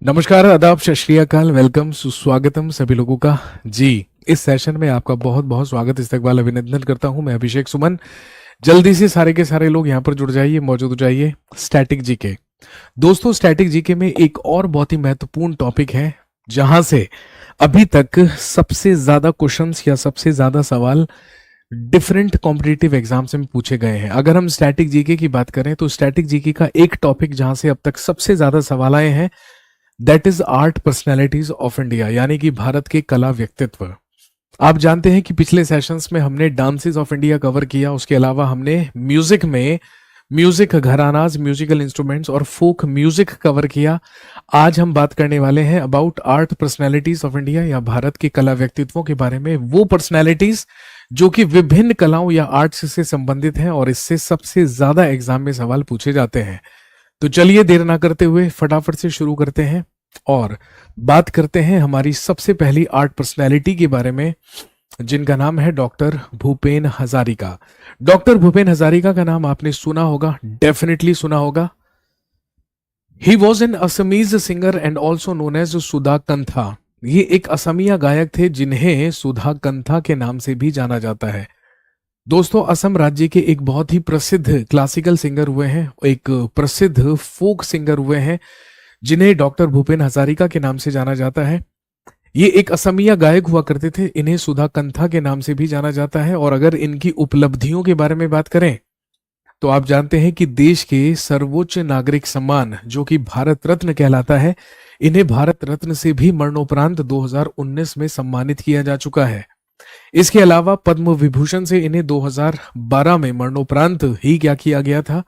नमस्कार, आदाब, सत श्री अकाल, वेलकम, सुस्वागतम सभी लोगों का। जी, इस सेशन में आपका बहुत बहुत स्वागत, इस्तकबाल, अभिनंदन करता हूं। मैं अभिषेक सुमन। जल्दी से सारे के सारे लोग यहां पर जुड़ जाइए, मौजूद हो जाइए। स्टैटिक जीके दोस्तों, स्टैटिक जीके में एक और बहुत ही महत्वपूर्ण टॉपिक है जहां से अभी तक सबसे ज्यादा क्वेश्चंस या सबसे ज्यादा सवाल डिफरेंट कॉम्पिटिटिव एग्जाम्स में पूछे गए हैं। अगर हम स्टैटिक जीके की बात करें तो स्टैटिक जीके का एक टॉपिक जहां से अब तक सबसे ज्यादा सवाल आए हैं, that is art personalities of India, यानी कि भारत के कला व्यक्तित्व। आप जानते हैं कि पिछले सेशंस में हमने डांसेस ऑफ इंडिया कवर किया, उसके अलावा हमने म्यूजिक में म्यूजिक घरानाज, म्यूजिकल इंस्ट्रूमेंट्स और फोक म्यूजिक कवर किया। आज हम बात करने वाले हैं about art personalities of India, या भारत के कला व्यक्तित्वों के बारे में। वो पर्सनैलिटीज जो कि विभिन्न कलाओं या आर्ट्स से संबंधित हैं और इससे सबसे ज्यादा एग्जाम में सवाल पूछे जाते हैं। तो चलिए देर ना करते हुए फटाफट से शुरू करते हैं और बात करते हैं हमारी सबसे पहली आर्ट पर्सनैलिटी के बारे में, जिनका नाम है डॉक्टर भूपेन हजारिका। डॉक्टर भूपेन हजारिका का नाम आपने सुना होगा, डेफिनेटली सुना होगा। He was an Assamese singer and also known as Sudha Kantha. ये एक असमिया गायक थे जिन्हें सुधा कंथा के नाम से भी जाना जाता है। दोस्तों, असम राज्य के एक बहुत ही प्रसिद्ध क्लासिकल सिंगर हुए हैं, एक प्रसिद्ध फोक सिंगर हुए हैं जिन्हें डॉक्टर भूपेन हजारिका के नाम से जाना जाता है। ये एक असमिया गायक हुआ करते थे, इन्हें सुधा कंथा के नाम से भी जाना जाता है। और अगर इनकी उपलब्धियों के बारे में बात करें तो आप जानते हैं कि देश के सर्वोच्च नागरिक सम्मान जो कि भारत रत्न कहलाता है, इन्हें भारत रत्न से भी मरणोपरांत 2019 में सम्मानित किया जा चुका है। इसके अलावा पद्म विभूषण से इन्हें 2012 में मरणोपरांत ही क्या किया गया था,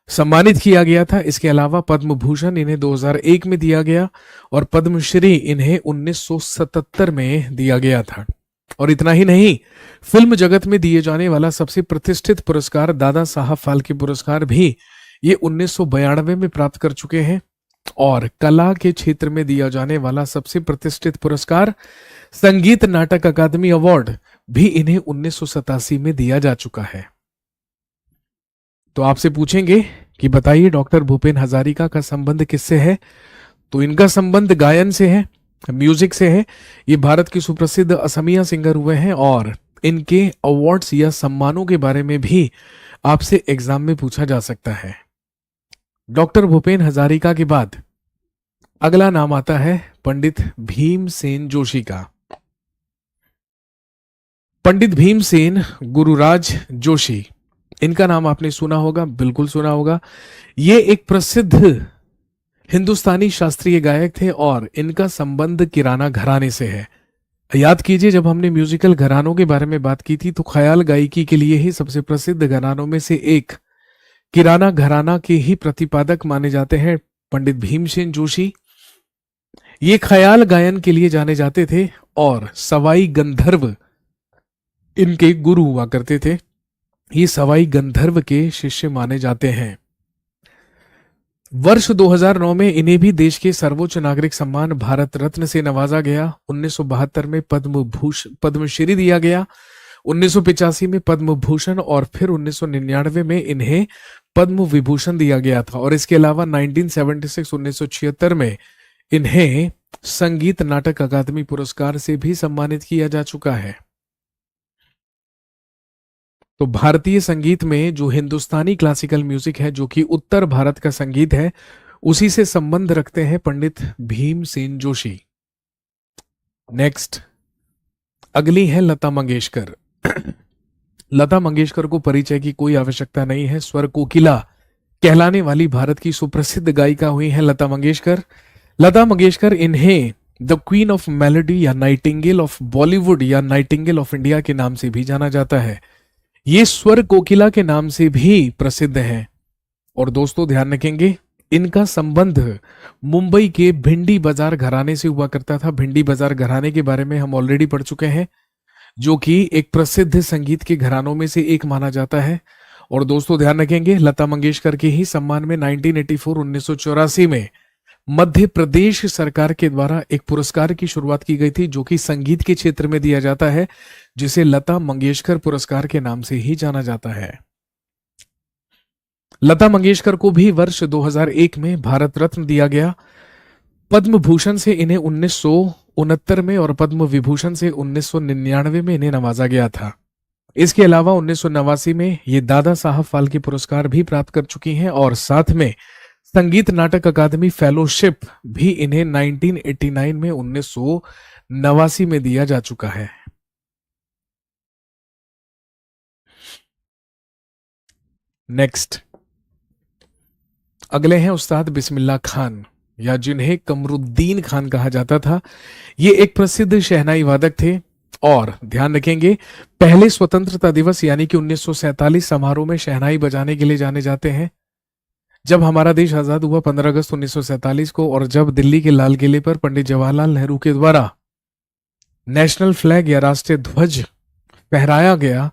सम्मानित किया गया था। इसके अलावा पद्म भूषण इन्हें 2001 में दिया गया और पद्मश्री इन्हें 1977 में दिया गया था। और इतना ही नहीं, फिल्म जगत में दिए जाने वाला सबसे प्रतिष्ठित पुरस्कार दादा साहब फाल्के पुरस्कार भी ये 1992 में प्राप्त कर चुके हैं। और कला के क्षेत्र में दिया जाने वाला सबसे प्रतिष्ठित पुरस्कार संगीत नाटक अकादमी अवार्ड भी इन्हें 1987 में दिया जा चुका है। तो आपसे पूछेंगे कि बताइए डॉक्टर भूपेन हजारिका का संबंध किससे है, तो इनका संबंध गायन से है, म्यूजिक से है। ये भारत की सुप्रसिद्ध असमिया सिंगर हुए हैं और इनके अवार्ड्स या सम्मानों के बारे में भी आपसे एग्जाम में पूछा जा सकता है। डॉक्टर भूपेन हजारिका के बाद अगला नाम आता है पंडित भीमसेन जोशी का। पंडित भीमसेन गुरुराज जोशी, इनका नाम आपने सुना होगा, बिल्कुल सुना होगा। ये एक प्रसिद्ध हिंदुस्तानी शास्त्रीय गायक थे और इनका संबंध किराना घराने से है। याद कीजिए, जब हमने म्यूजिकल घरानों के बारे में बात की थी तो ख्याल गायकी के लिए ही सबसे प्रसिद्ध घरानों में से एक किराना घराना के ही प्रतिपादक माने जाते हैं पंडित भीमसेन जोशी। ये ख्याल गायन के लिए जाने जाते थे और सवाई गंधर्व इनके गुरु हुआ करते थे। ये सवाई गंधर्व के शिष्य माने जाते हैं। वर्ष 2009 में इन्हें भी देश के सर्वोच्च नागरिक सम्मान भारत रत्न से नवाजा गया। 1972 में पद्मश्री दिया गया, 1985 में पद्म भूषण और फिर 1999 में इन्हें पद्म विभूषण दिया गया था। और इसके अलावा 1976 में इन्हें संगीत नाटक अकादमी पुरस्कार से भी सम्मानित किया जा चुका है। तो भारतीय संगीत में जो हिंदुस्तानी क्लासिकल म्यूजिक है, जो कि उत्तर भारत का संगीत है, उसी से संबंध रखते हैं पंडित भीमसेन जोशी। नेक्स्ट अगली है लता मंगेशकर। लता मंगेशकर को परिचय की कोई आवश्यकता नहीं है, स्वर कोकिला कहलाने वाली भारत की सुप्रसिद्ध गायिका हुई है लता मंगेशकर। लता मंगेशकर इन्हें द क्वीन ऑफ मेलोडी या नाइटिंगेल ऑफ बॉलीवुड या नाइटिंगेल ऑफ इंडिया के नाम से भी जाना जाता है। ये स्वर कोकिला के नाम से भी प्रसिद्ध हैं। और दोस्तों ध्यान रखेंगे, इनका संबंध मुंबई के भिंडी बाजार घराने से हुआ करता था। भिंडी बाजार घराने के बारे में हम ऑलरेडी पढ़ चुके हैं, जो कि एक प्रसिद्ध संगीत के घरानों में से एक माना जाता है। और दोस्तों ध्यान रखेंगे, लता मंगेशकर के ही सम्मान में 1984 में मध्य प्रदेश सरकार के द्वारा एक पुरस्कार की शुरुआत की गई थी, जो कि संगीत के क्षेत्र में दिया जाता है, जिसे लता मंगेशकर पुरस्कार के नाम से ही जाना जाता है। लता मंगेशकर को भी वर्ष 2001 में भारत रत्न दिया गया। पद्म भूषण से इन्हें 1969 में और पद्म विभूषण से 1999 में इन्हें नवाजा गया था। इसके अलावा 1989 में ये दादा साहब फाल्के पुरस्कार भी प्राप्त कर चुकी हैं और साथ में संगीत नाटक अकादमी फेलोशिप भी इन्हें 1989 में 1989 में दिया जा चुका है। नेक्स्ट अगले हैं उस्ताद बिस्मिल्लाह खान, या जिन्हें कमरुद्दीन खान कहा जाता था। ये एक प्रसिद्ध शहनाई वादक थे और ध्यान रखेंगे पहले स्वतंत्रता दिवस यानी कि 1947 समारोह में शहनाई बजाने के लिए जाने जाते हैं। जब हमारा देश आजाद हुआ 15 अगस्त 1947 को, और जब दिल्ली के लाल किले पर पंडित जवाहरलाल नेहरू के द्वारा नेशनल फ्लैग या राष्ट्रीय ध्वज फहराया गया,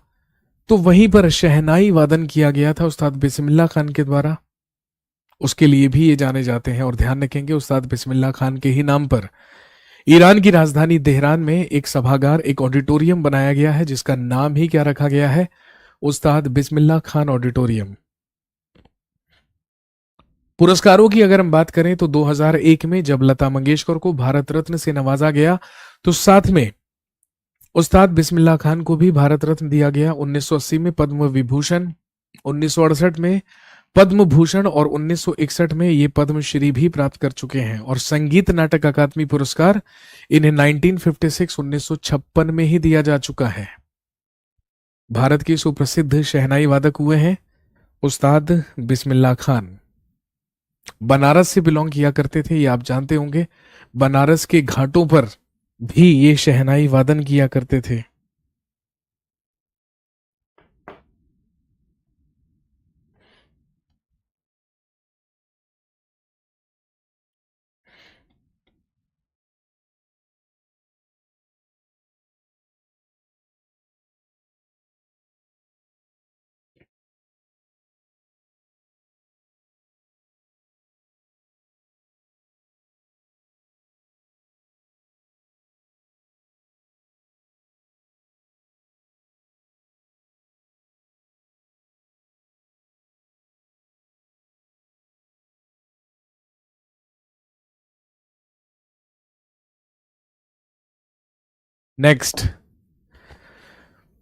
तो वहीं पर शहनाई वादन किया गया था उस्ताद बिस्मिल्लाह खान के द्वारा। उसके लिए भी ये जाने जाते हैं। और ध्यान रखेंगे उस्ताद बिस्मिल्लाह खान के ही नाम पर ईरान की राजधानी तेहरान में एक सभागार, एक ऑडिटोरियम बनाया गया है, जिसका नाम ही क्या रखा गया है? उस्ताद बिस्मिल्लाह खान ऑडिटोरियम। पुरस्कारों की अगर हम बात करें तो 2001 में जब लता मंगेशकर को भारत रत्न से नवाजा गया, तो साथ में उस्ताद बिस्मिल्लाह खान को भी भारत रत्न दिया गया। 1980 में पद्म विभूषण, 1968 में पद्म भूषण और 1961 में ये पद्मश्री भी प्राप्त कर चुके हैं। और संगीत नाटक अकादमी पुरस्कार इन्हें 1956 1956 में ही दिया जा चुका है। भारत के सुप्रसिद्ध शहनाई वादक हुए हैं उस्ताद बिस्मिल्लाह खान। बनारस से बिलोंग किया करते थे, ये आप जानते होंगे। बनारस के घाटों पर भी ये शहनाई वादन किया करते थे। नेक्स्ट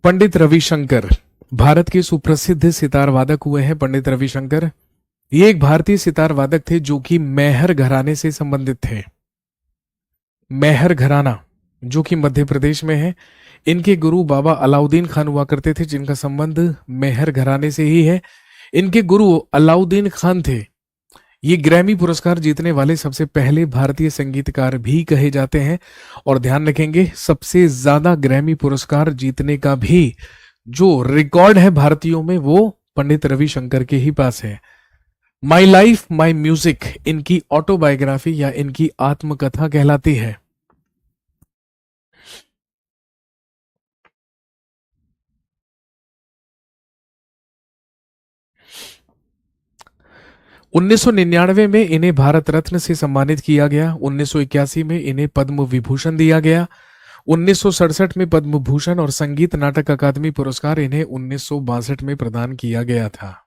पंडित रविशंकर, भारत के सुप्रसिद्ध सितार वादक हुए हैं पंडित रविशंकर। ये एक भारतीय सितार वादक थे जो कि मैहर घराने से संबंधित थे। मैहर घराना जो कि मध्य प्रदेश में है। इनके गुरु बाबा अलाउद्दीन खान हुआ करते थे, जिनका संबंध मैहर घराने से ही है। इनके गुरु अलाउद्दीन खान थे। ये ग्रैमी पुरस्कार जीतने वाले सबसे पहले भारतीय संगीतकार भी कहे जाते हैं। और ध्यान रखेंगे सबसे ज्यादा ग्रैमी पुरस्कार जीतने का भी जो रिकॉर्ड है भारतीयों में, वो पंडित रविशंकर के ही पास है। माई लाइफ माई म्यूजिक इनकी ऑटोबायोग्राफी या इनकी आत्मकथा कहलाती है। उन्नीस में इन्हें भारत रत्न से सम्मानित किया गया। 1981 में इन्हें पद्म विभूषण दिया गया। 1967 में पद्म भूषण और संगीत नाटक अकादमी पुरस्कार इन्हें 1962 में प्रदान किया गया था।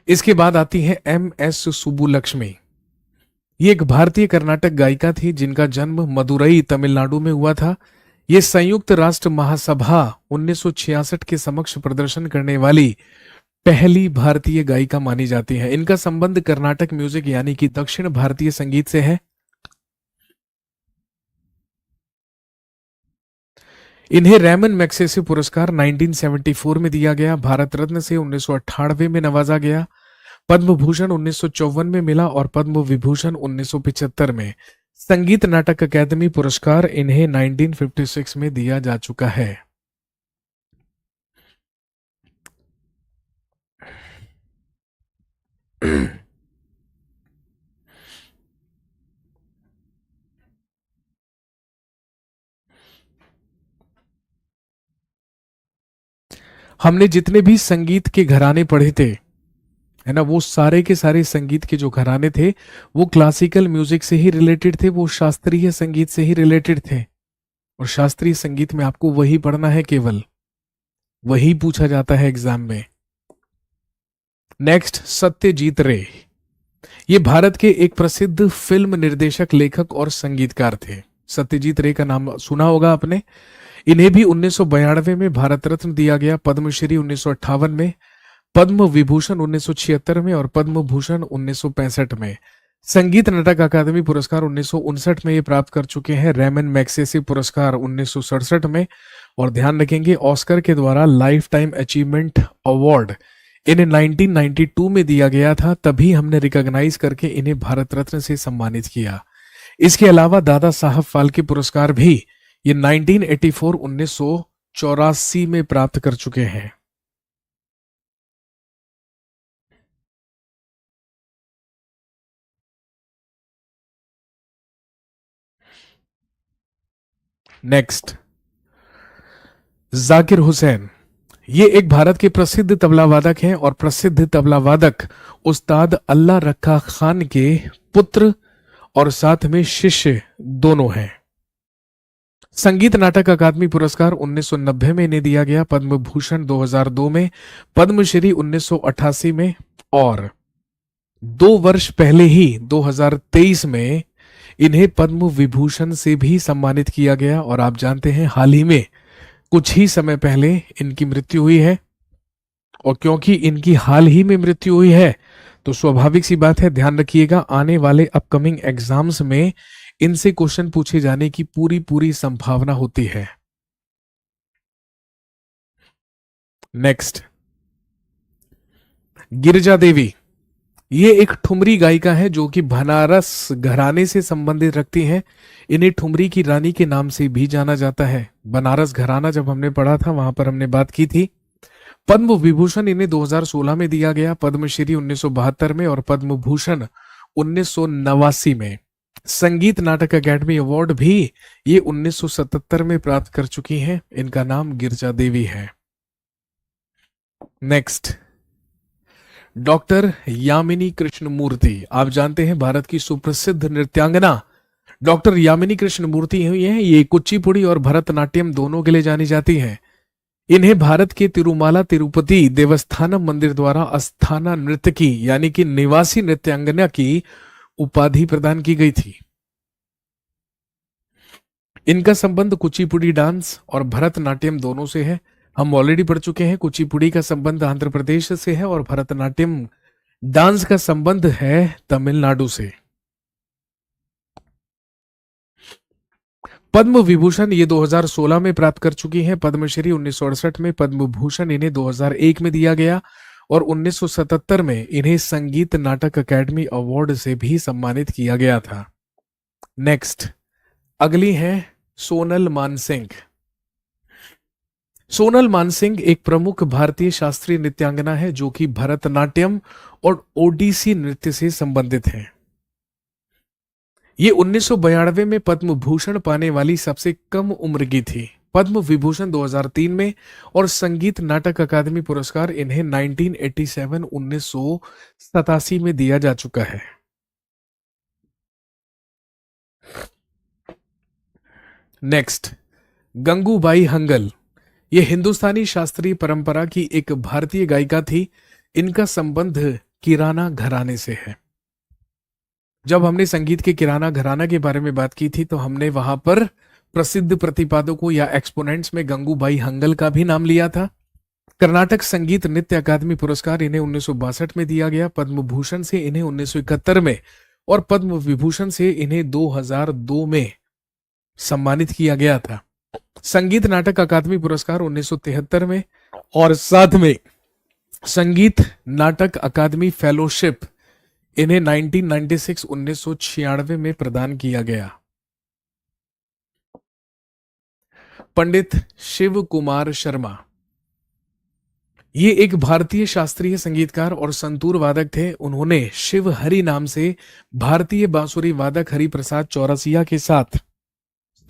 इसके बाद आती है MS सुब्बुलक्ष्मी। ये एक भारतीय कर्नाटक गायिका थी जिनका जन्म मदुरई तमिलनाडु में हुआ था। ये संयुक्त राष्ट्र महासभा 1966 के समक्ष प्रदर्शन करने वाली पहली भारतीय गायिका मानी जाती है। इनका संबंध कर्नाटक म्यूजिक यानी कि दक्षिण भारतीय संगीत से है। इन्हें रैमन मैग्सेसे पुरस्कार 1974 में दिया गया। भारत रत्न से 1998 में नवाजा गया। पद्म भूषण 1954 में मिला और पद्म विभूषण 1975 में। संगीत नाटक अकादमी पुरस्कार इन्हें 1956 में दिया जा चुका है। हमने जितने भी संगीत के घराने पढ़े थे, है ना, वो सारे के सारे संगीत के जो घराने थे वो क्लासिकल म्यूजिक से ही रिलेटेड थे, वो शास्त्रीय संगीत से ही रिलेटेड थे। और शास्त्रीय संगीत में आपको वही पढ़ना है, केवल वही पूछा जाता है एग्जाम में। नेक्स्ट सत्यजीत रे। ये भारत के एक प्रसिद्ध फिल्म निर्देशक, लेखक और संगीतकार थे। सत्यजीत रे का नाम सुना होगा आपने। इन्हें भी 1992 में भारत रत्न दिया गया, पद्मश्री 1958 में, पद्म विभूषण 1976 में और पद्म भूषण 1965 में। संगीत नाटक अकादमी पुरस्कार 1959 में ये प्राप्त कर चुके हैं। रेमन मैग्सेसे पुरस्कार 1967 में। और ध्यान रखेंगे, ऑस्कर के द्वारा लाइफ टाइम अचीवमेंट अवार्ड इन्हें 1992 में दिया गया था, तभी हमने रिकॉग्नाइज करके इन्हें भारत रत्न से सम्मानित किया। इसके अलावा दादा साहब फाल्के पुरस्कार भी ये 1984 में प्राप्त कर चुके हैं। नेक्स्ट, जाकिर हुसैन। ये एक भारत के प्रसिद्ध तबला वादक हैं और प्रसिद्ध तबला वादक उस्ताद अल्लाह रखा खान के पुत्र और साथ में शिष्य दोनों हैं। संगीत नाटक अकादमी पुरस्कार 1990 में इन्हें दिया गया, पद्म भूषण 2002 में, पद्मश्री 1988 में और 2 वर्ष पहले ही 2023 में इन्हें पद्म विभूषण से भी सम्मानित किया गया। और आप जानते हैं, हाल ही में कुछ ही समय पहले इनकी मृत्यु हुई है। और क्योंकि इनकी हाल ही में मृत्यु हुई है तो स्वाभाविक सी बात है, ध्यान रखिएगा, आने वाले अपकमिंग एग्जाम्स में इनसे क्वेश्चन पूछे जाने की पूरी संभावना होती है। नेक्स्ट, गिरिजा देवी। ये एक ठुमरी गायिका है जो कि बनारस घराने से संबंधित रखती हैं। इन्हें ठुमरी की रानी के नाम से भी जाना जाता है। बनारस घराना जब हमने पढ़ा था वहां पर हमने बात की थी। पद्म विभूषण इन्हें 2016 में दिया गया, पद्मश्री 1972 में और पद्म भूषण 1989 में। संगीत नाटक अकेडमी अवार्ड भी ये 1977 में प्राप्त कर चुकी हैं। इनका नाम गिरिजा देवी है। Next, doctor Yamini Krishnamurthy. आप जानते हैं, भारत की सुप्रसिद्ध नृत्यांगना डॉक्टर यामिनी कृष्णमूर्ति हुई हैं। ये कुचिपुड़ी और भरतनाट्यम दोनों के लिए जानी जाती हैं। इन्हें भारत के तिरुमाला तिरुपति देवस्थानम मंदिर द्वारा अस्थाना नृत्य की यानी कि निवासी नृत्यांगना की उपाधि प्रदान की गई थी। इनका संबंध कुचिपुड़ी डांस और भरतनाट्यम दोनों से है। हम ऑलरेडी पढ़ चुके हैं, कुचिपुड़ी का संबंध आंध्र प्रदेश से है और भरतनाट्यम डांस का संबंध है तमिलनाडु से। पद्म विभूषण ये 2016 में प्राप्त कर चुकी हैं, पद्मश्री 1968 में, पद्म भूषण इन्हें 2001 में दिया गया और 1977 में इन्हें संगीत नाटक अकेडमी अवार्ड से भी सम्मानित किया गया था। नेक्स्ट, अगली है सोनल मानसिंह। सोनल मानसिंह एक प्रमुख भारतीय शास्त्रीय नृत्यांगना है जो कि भरतनाट्यम और ओडिसी नृत्य से संबंधित है। ये 1992 में पद्म भूषण पाने वाली सबसे कम उम्र की थी। पद्म विभूषण 2003 में और संगीत नाटक अकादमी पुरस्कार इन्हें 1987 में दिया जा चुका है। नेक्स्ट, गंगूबाई हंगल। ये हिंदुस्तानी शास्त्रीय परंपरा की एक भारतीय गायिका थी। इनका संबंध किराना घराने से है। जब हमने संगीत के किराना घराना के बारे में बात की थी तो हमने वहां पर प्रसिद्ध प्रतिपादकों या एक्सपोनेंट्स में गंगूबाई हंगल का भी नाम लिया था। कर्नाटक संगीत नृत्य अकादमी पुरस्कार इन्हें 1962 में दिया गया, पद्म भूषण से इन्हें 1971 में और पद्म विभूषण से इन्हें 2002 में सम्मानित किया गया था। संगीत नाटक अकादमी पुरस्कार 1973 में और साथ में संगीत नाटक अकादमी फेलोशिप इन्हें 1996 में प्रदान किया गया। पंडित शिव कुमार शर्मा। ये एक भारतीय शास्त्रीय संगीतकार और संतूर वादक थे। उन्होंने शिव हरि नाम से भारतीय बांसुरी वादक हरि प्रसाद चौरसिया के साथ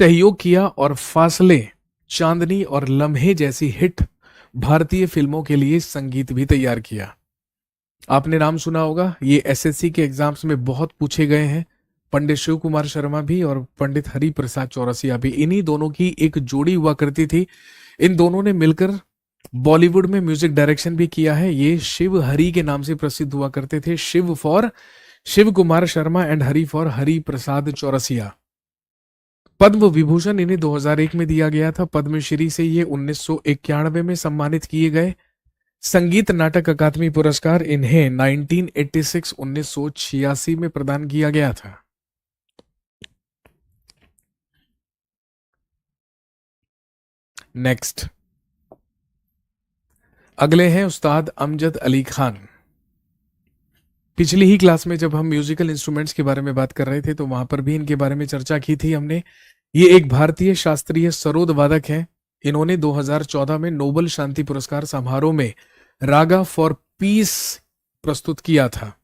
सहयोग किया और फासले, चांदनी और लम्हे जैसी हिट भारतीय फिल्मों के लिए संगीत भी तैयार किया। आपने नाम सुना होगा, ये एसएससी के एग्जाम्स में बहुत पूछे गए हैं। पंडित शिव कुमार शर्मा भी और पंडित हरि प्रसाद चौरसिया भी, इन्हीं दोनों की एक जोड़ी हुआ करती थी। इन दोनों ने मिलकर बॉलीवुड में म्यूजिक डायरेक्शन भी किया है। ये शिव हरि के नाम से प्रसिद्ध हुआ करते थे, Shiv for Shiv Kumar Sharma and Hari for Hari Prasad Chaurasia. Padma Vibhushan इन्हें 2001 में दिया गया था। पद्मश्री से ये 1991 में सम्मानित किए गए। संगीत नाटक अकादमी पुरस्कार इन्हें 1986 में प्रदान किया गया था। नेक्स्ट, अगले हैं उस्ताद अमजद अली खान। पिछली ही क्लास में जब हम म्यूजिकल इंस्ट्रूमेंट्स के बारे में बात कर रहे थे तो वहां पर भी इनके बारे में चर्चा की थी हमने। ये एक भारतीय शास्त्रीय सरोद वादक हैं। इन्होंने 2014 में नोबेल शांति पुरस्कार समारोह में रागा फॉर पीस प्रस्तुत किया था।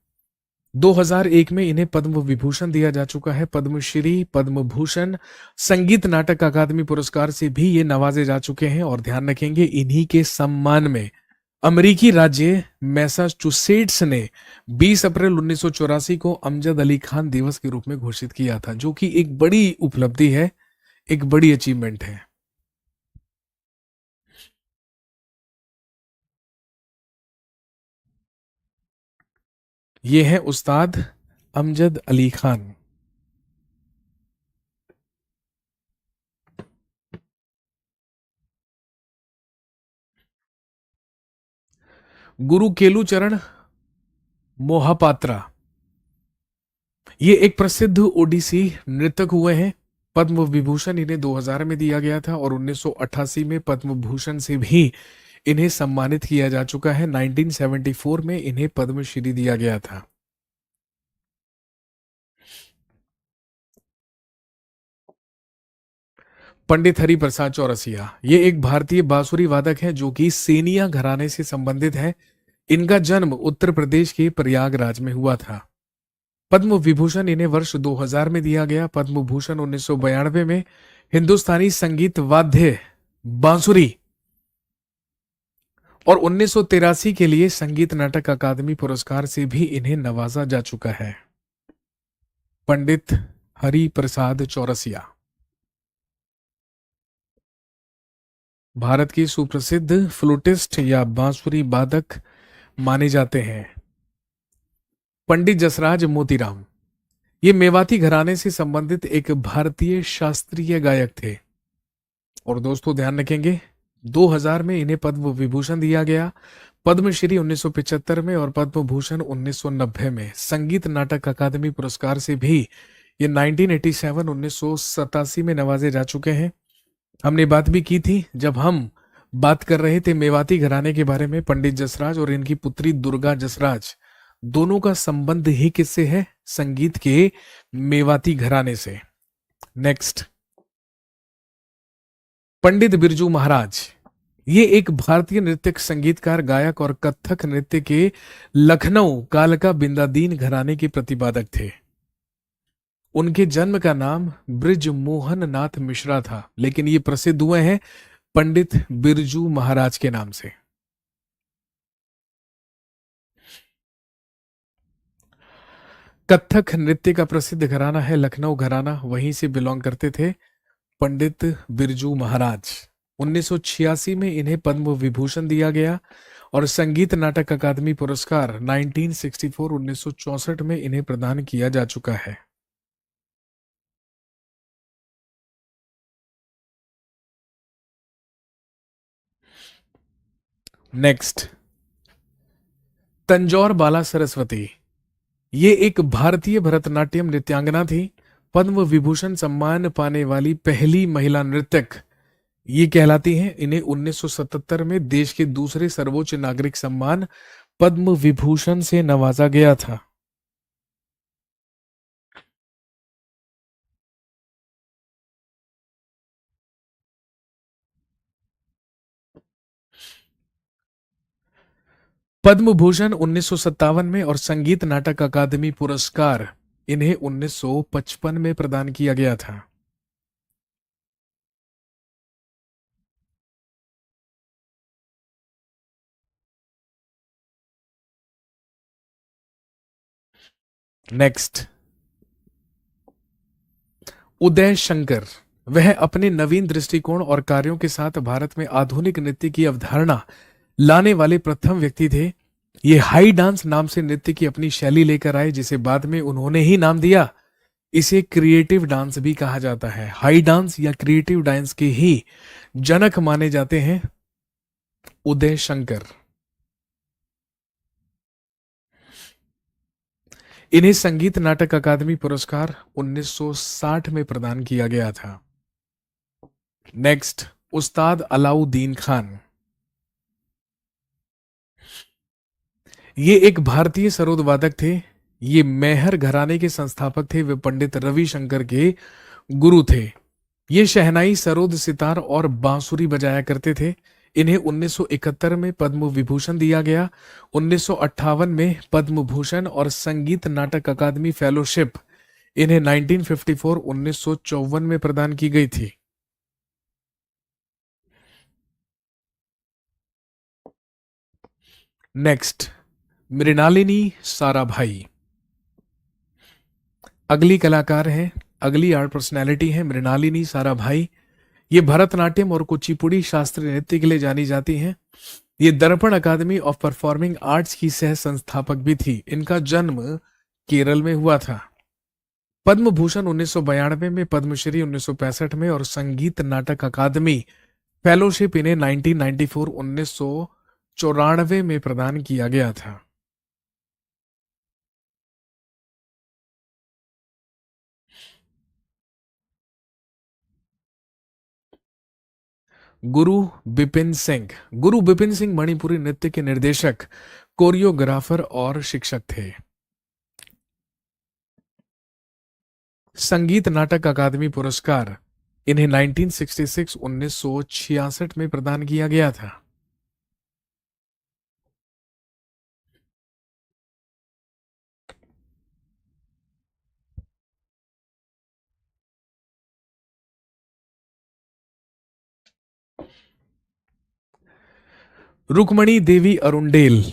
2001 में इन्हें पद्म विभूषण दिया जा चुका है। पद्मश्री, पद्म भूषण, संगीत नाटक अकादमी पुरस्कार से भी ये नवाजे जा चुके हैं। और ध्यान रखेंगे, इन्हीं के सम्मान में अमेरिकी राज्य मैसाचुसेट्स ने 20 अप्रैल 1984 को अमजद अली खान दिवस के रूप में घोषित किया था, जो कि एक बड़ी उपलब्धि है, एक बड़ी अचीवमेंट है। ये है उस्ताद अमजद अली खान। गुरु केलुचरण मोहापात्रा, ये एक प्रसिद्ध ओडिसी नृतक हुए हैं। पद्म विभूषण इन्हें 2000 में दिया गया था और 1988 में पद्म भूषण से भी इन्हें सम्मानित किया जा चुका है। 1974 में इन्हें पद्मश्री दिया गया था। पंडित हरि प्रसाद चौरसिया, ये एक भारतीय बांसुरी वादक है जो कि सेनिया घराने से संबंधित है। इनका जन्म उत्तर प्रदेश के प्रयागराज में हुआ था। पद्म विभूषण इन्हें वर्ष 2000 में दिया गया। पद्म भूषण 1992 में हिंदुस्तानी संगीत वाद्य बांसुरी और 1983 के लिए संगीत नाटक अकादमी पुरस्कार से भी इन्हें नवाजा जा चुका है। पंडित हरि प्रसाद चौरसिया भारत की सुप्रसिद्ध फ्लूटिस्ट या बांसुरी वादक माने जाते हैं। पंडित जसराज मोतीराम, ये मेवाती घराने से संबंधित एक भारतीय शास्त्रीय गायक थे। और दोस्तों ध्यान रखेंगे, 2000 में इन्हें पद्म विभूषण दिया गया, पद्मश्री 1975 में और पद्म भूषण 1990 में। संगीत नाटक अकादमी पुरस्कार से भी ये 1987 में नवाजे जा चुके हैं। हमने बात भी की थी जब हम बात कर रहे थे मेवाती घराने के बारे में। पंडित जसराज और इनकी पुत्री दुर्गा जसराज, दोनों का संबंध ही किससे है? संगीत के मेवाती घराने से। नेक्स्ट, पंडित बिरजू महाराज, ये एक भारतीय नृत्यक, संगीतकार, गायक और कथक नृत्य के लखनऊ कालका बिंदादीन घराने के प्रतिपादक थे। उनके जन्म का नाम ब्रिज मोहन नाथ मिश्रा था, लेकिन ये प्रसिद्ध हुए हैं पंडित बिरजू महाराज के नाम से। कथक नृत्य का प्रसिद्ध घराना है लखनऊ घराना, वहीं से बिलोंग करते थे पंडित बिरजू महाराज। 1986 में इन्हें पद्म विभूषण दिया गया और संगीत नाटक अकादमी पुरस्कार 1964 में इन्हें प्रदान किया जा चुका है। नेक्स्ट, तंजौर बाला सरस्वती, ये एक भारतीय भरतनाट्यम नृत्यांगना थी। पद्म विभूषण सम्मान पाने वाली पहली महिला नृतक ये कहलाती हैं। इन्हें 1977 में देश के दूसरे सर्वोच्च नागरिक सम्मान पद्म विभूषण से नवाजा गया था। पद्म भूषण 1957 में और संगीत नाटक अकादमी पुरस्कार इन्हें 1955 में प्रदान किया गया था। नेक्स्ट, उदय शंकर, वह अपने नवीन दृष्टिकोण और कार्यों के साथ भारत में आधुनिक नृत्य की अवधारणा लाने वाले प्रथम व्यक्ति थे। ये हाई डांस नाम से नृत्य की अपनी शैली लेकर आए, जिसे बाद में उन्होंने ही नाम दिया। इसे क्रिएटिव डांस भी कहा जाता है। हाई डांस या क्रिएटिव डांस के ही जनक माने जाते हैं उदय शंकर। इन्हें संगीत नाटक अकादमी पुरस्कार 1960 में प्रदान किया गया था। नेक्स्ट, उस्ताद अलाउद्दीन खान। ये एक भारतीय सरोद वादक थे। ये मेहर घराने के संस्थापक थे। वे पंडित रविशंकर के गुरु थे। ये शहनाई, सरोद, सितार और बांसुरी बजाया करते थे। इन्हें 1971 में पद्म विभूषण दिया गया। 1958 में पद्म भूषण और संगीत नाटक अकादमी फेलोशिप इन्हें 1954 में प्रदान की गई थी। नेक्स्ट, मृणालिनी साराभाई। अगली कलाकार है, अगली आर्ट पर्सनैलिटी है मृणालिनी साराभाई। ये भरतनाट्यम और कुचिपुड़ी शास्त्रीय नृत्य के लिए जानी जाती हैं। ये दर्पण अकादमी ऑफ परफॉर्मिंग आर्ट्स की सह संस्थापक भी थी। इनका जन्म केरल में हुआ था। पद्म भूषण 1992 में, पद्मश्री 1965 में और संगीत नाटक अकादमी फेलोशिप इन्हें 1994 में प्रदान किया गया था। गुरु बिपिन सिंह। गुरु बिपिन सिंह मणिपुरी नृत्य के निर्देशक, कोरियोग्राफर और शिक्षक थे। संगीत नाटक अकादमी पुरस्कार इन्हें 1966 में प्रदान किया गया था। रुक्मणी देवी अरुंडेल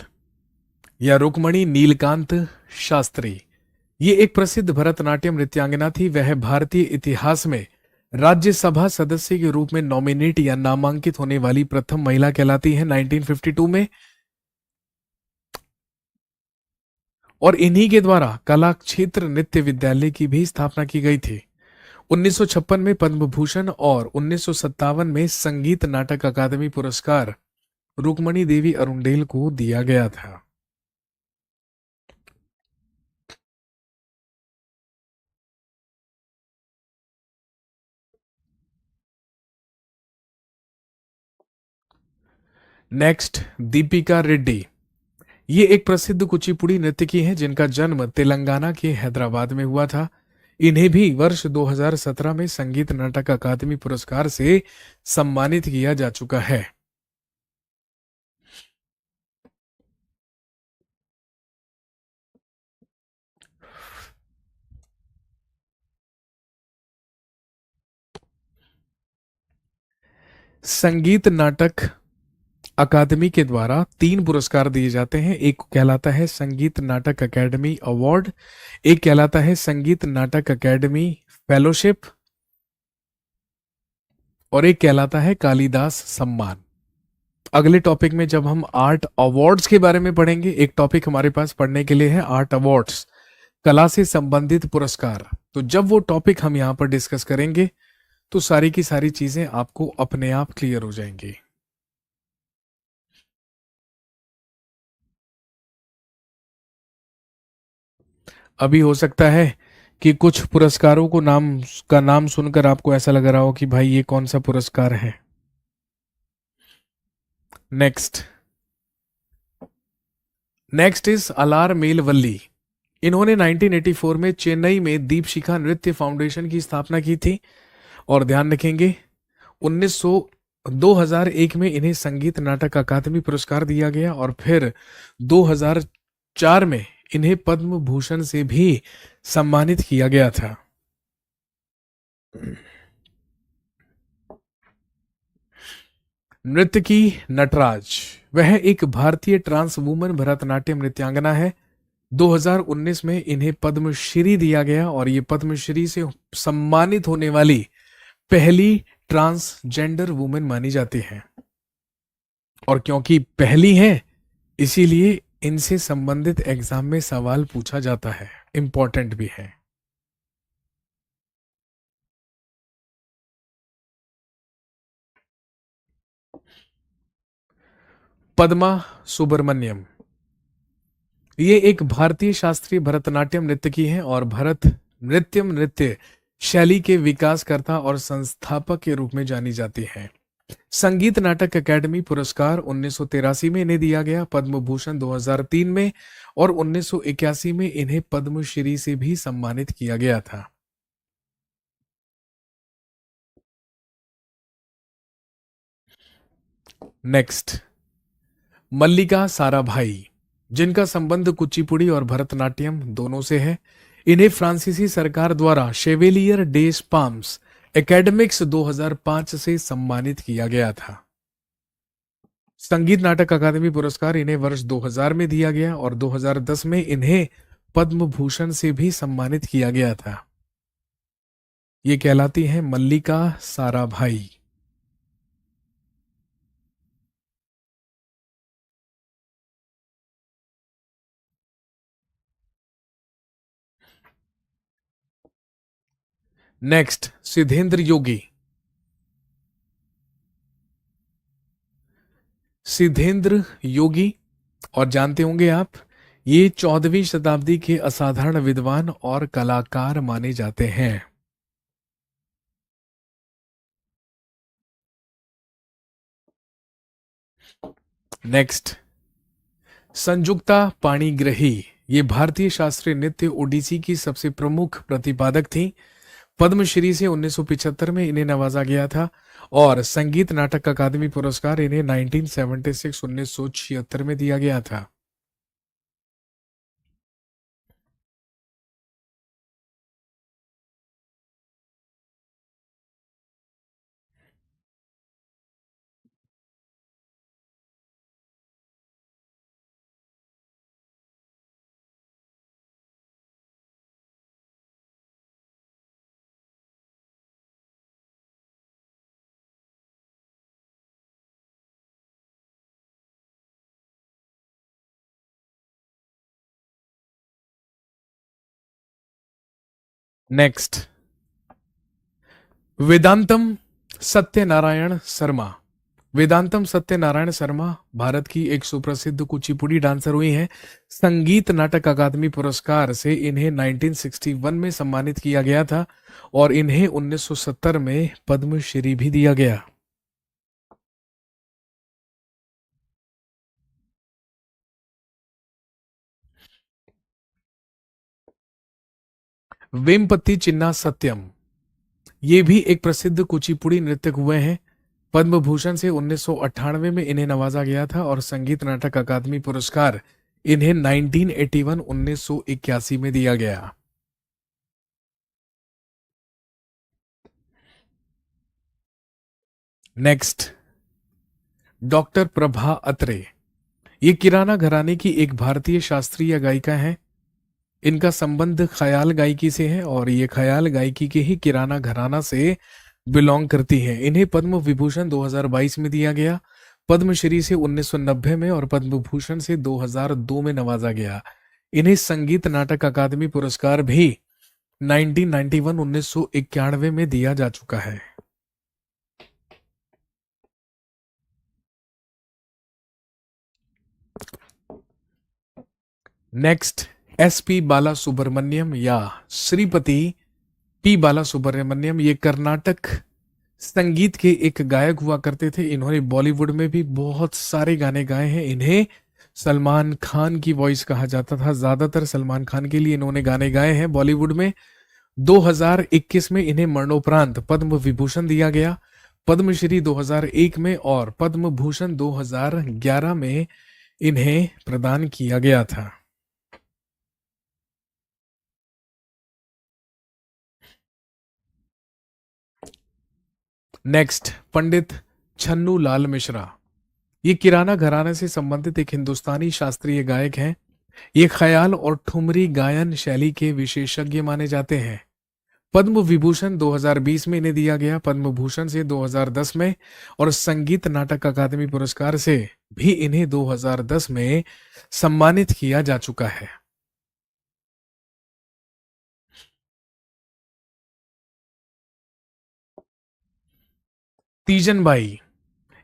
या रुक्मणी नीलकांत शास्त्री, ये एक प्रसिद्ध भरतनाट्यम नृत्यांगना थी। वह भारतीय इतिहास में राज्यसभा सदस्य के रूप में नॉमिनेट या नामांकित होने वाली प्रथम महिला कहलाती है 1952 में। और इन्हीं के द्वारा कला क्षेत्र नृत्य विद्यालय की भी स्थापना की गई थी। 1956 में पद्म भूषण और 1957 में संगीत नाटक अकादमी पुरस्कार रुक्मणी देवी अरुंडेल को दिया गया था। नेक्स्ट, दीपिका रेड्डी। ये एक प्रसिद्ध कुचिपुड़ी नर्तकी हैं जिनका जन्म तेलंगाना के हैदराबाद में हुआ था। इन्हें भी वर्ष 2017 में संगीत नाटक अकादमी पुरस्कार से सम्मानित किया जा चुका है। संगीत नाटक अकादमी के द्वारा 3 पुरस्कार दिए जाते हैं। एक कहलाता है संगीत नाटक अकेडमी अवार्ड, एक कहलाता है संगीत नाटक अकेडमी फेलोशिप और एक कहलाता है कालिदास सम्मान। अगले टॉपिक में जब हम आर्ट अवार्ड्स के बारे में पढ़ेंगे, एक टॉपिक हमारे पास पढ़ने के लिए है आर्ट अवार्ड्स, कला से संबंधित पुरस्कार। तो जब वो टॉपिक हम यहां पर डिस्कस करेंगे तो सारी की सारी चीजें आपको अपने आप क्लियर हो जाएंगी। अभी हो सकता है कि कुछ पुरस्कारों को नाम सुनकर आपको ऐसा लग रहा हो कि भाई ये कौन सा पुरस्कार है। नेक्स्ट इज अलार मेलवल्ली। इन्होंने 1984 में चेन्नई में दीपशिखा नृत्य फाउंडेशन की स्थापना की थी। और ध्यान रखेंगे 2001 में इन्हें संगीत नाटक अकादमी पुरस्कार दिया गया और फिर 2004 में इन्हें पद्म भूषण से भी सम्मानित किया गया था। नृत्य की नटराज, वह एक भारतीय ट्रांस वुमन भरतनाट्यम नृत्यांगना है। 2019 में इन्हें पद्मश्री दिया गया और ये पद्मश्री से सम्मानित होने वाली पहली ट्रांसजेंडर वुमेन मानी जाती है। और क्योंकि पहली है इसीलिए इनसे संबंधित एग्जाम में सवाल पूछा जाता है, इंपॉर्टेंट भी है। पद्मा सुब्रमण्यम, ये एक भारतीय शास्त्रीय भरतनाट्यम नृत्य की है और भरत नृत्यम नृत्य शैली के विकासकर्ता और संस्थापक के रूप में जानी जाती है। संगीत नाटक अकादमी पुरस्कार 1983 में इन्हें दिया गया, पद्म भूषण 2003 में और 1981 में इन्हें पद्मश्री से भी सम्मानित किया गया था। नेक्स्ट, मल्लिका साराभाई, जिनका संबंध कुचिपुड़ी और भरतनाट्यम दोनों से है। इन्हें फ्रांसीसी सरकार द्वारा शेवेलियर डेस पाम्स एकेडमिक्स 2005 से सम्मानित किया गया था। संगीत नाटक अकादमी पुरस्कार इन्हें वर्ष 2000 में दिया गया और 2010 में इन्हें पद्म भूषण से भी सम्मानित किया गया था। ये कहलाती हैं मल्लिका साराभाई। नेक्स्ट, सिद्धेंद्र योगी। सिद्धेंद्र योगी, और जानते होंगे आप, ये 14वीं शताब्दी के असाधारण विद्वान और कलाकार माने जाते हैं। नेक्स्ट, संजुक्ता पाणिग्रही, ये भारतीय शास्त्रीय नृत्य ओडिसी की सबसे प्रमुख प्रतिपादक थी। पद्मश्री से 1975 में इन्हें नवाजा गया था और संगीत नाटक अकादमी पुरस्कार इन्हें 1976 में दिया गया था। नेक्स्ट, वेदांतम सत्यनारायण शर्मा। वेदांतम सत्यनारायण शर्मा भारत की एक सुप्रसिद्ध कुचिपुड़ी डांसर हुई हैं। संगीत नाटक अकादमी पुरस्कार से इन्हें 1961 में सम्मानित किया गया था और इन्हें 1970 में पद्मश्री भी दिया गया। वेमपति चिन्ना सत्यम, ये भी एक प्रसिद्ध कुचिपुड़ी नृत्यक हुए हैं। पद्म भूषण से 1998 में इन्हें नवाजा गया था और संगीत नाटक अकादमी पुरस्कार इन्हें 1981 में दिया गया। नेक्स्ट, डॉक्टर प्रभा अत्रे, ये किराना घराने की एक भारतीय शास्त्रीय गायिका हैं। इनका संबंध ख्याल गायकी से है और ये ख्याल गायकी के ही किराना घराना से बिलोंग करती है। इन्हें पद्म विभूषण 2022 में दिया गया, पद्मश्री से 1990 में और पद्म भूषण से 2002 में नवाजा गया। इन्हें संगीत नाटक अकादमी पुरस्कार भी 1991 में दिया जा चुका है। नेक्स्ट, एसपी बाला सुब्रमण्यम या श्रीपति पी बाला सुब्रमण्यम, ये कर्नाटक संगीत के एक गायक हुआ करते थे। इन्होंने बॉलीवुड में भी बहुत सारे गाने गाए हैं। इन्हें सलमान खान की वॉइस कहा जाता था, ज्यादातर सलमान खान के लिए इन्होंने गाने गाए हैं बॉलीवुड में। 2021 में इन्हें मरणोपरांत पद्म विभूषण दिया गया, पद्मश्री 2001 में और पद्म भूषण 2011 में इन्हें प्रदान किया गया था। नेक्स्ट, पंडित छन्नू लाल मिश्रा, ये किराना घराने से संबंधित एक हिंदुस्तानी शास्त्रीय गायक हैं। ये ख्याल और ठुमरी गायन शैली के विशेषज्ञ माने जाते हैं। पद्म विभूषण 2020 में इन्हें दिया गया, पद्म भूषण से 2010 में, और संगीत नाटक अकादमी पुरस्कार से भी इन्हें 2010 में सम्मानित किया जा चुका है। तीजन बाई,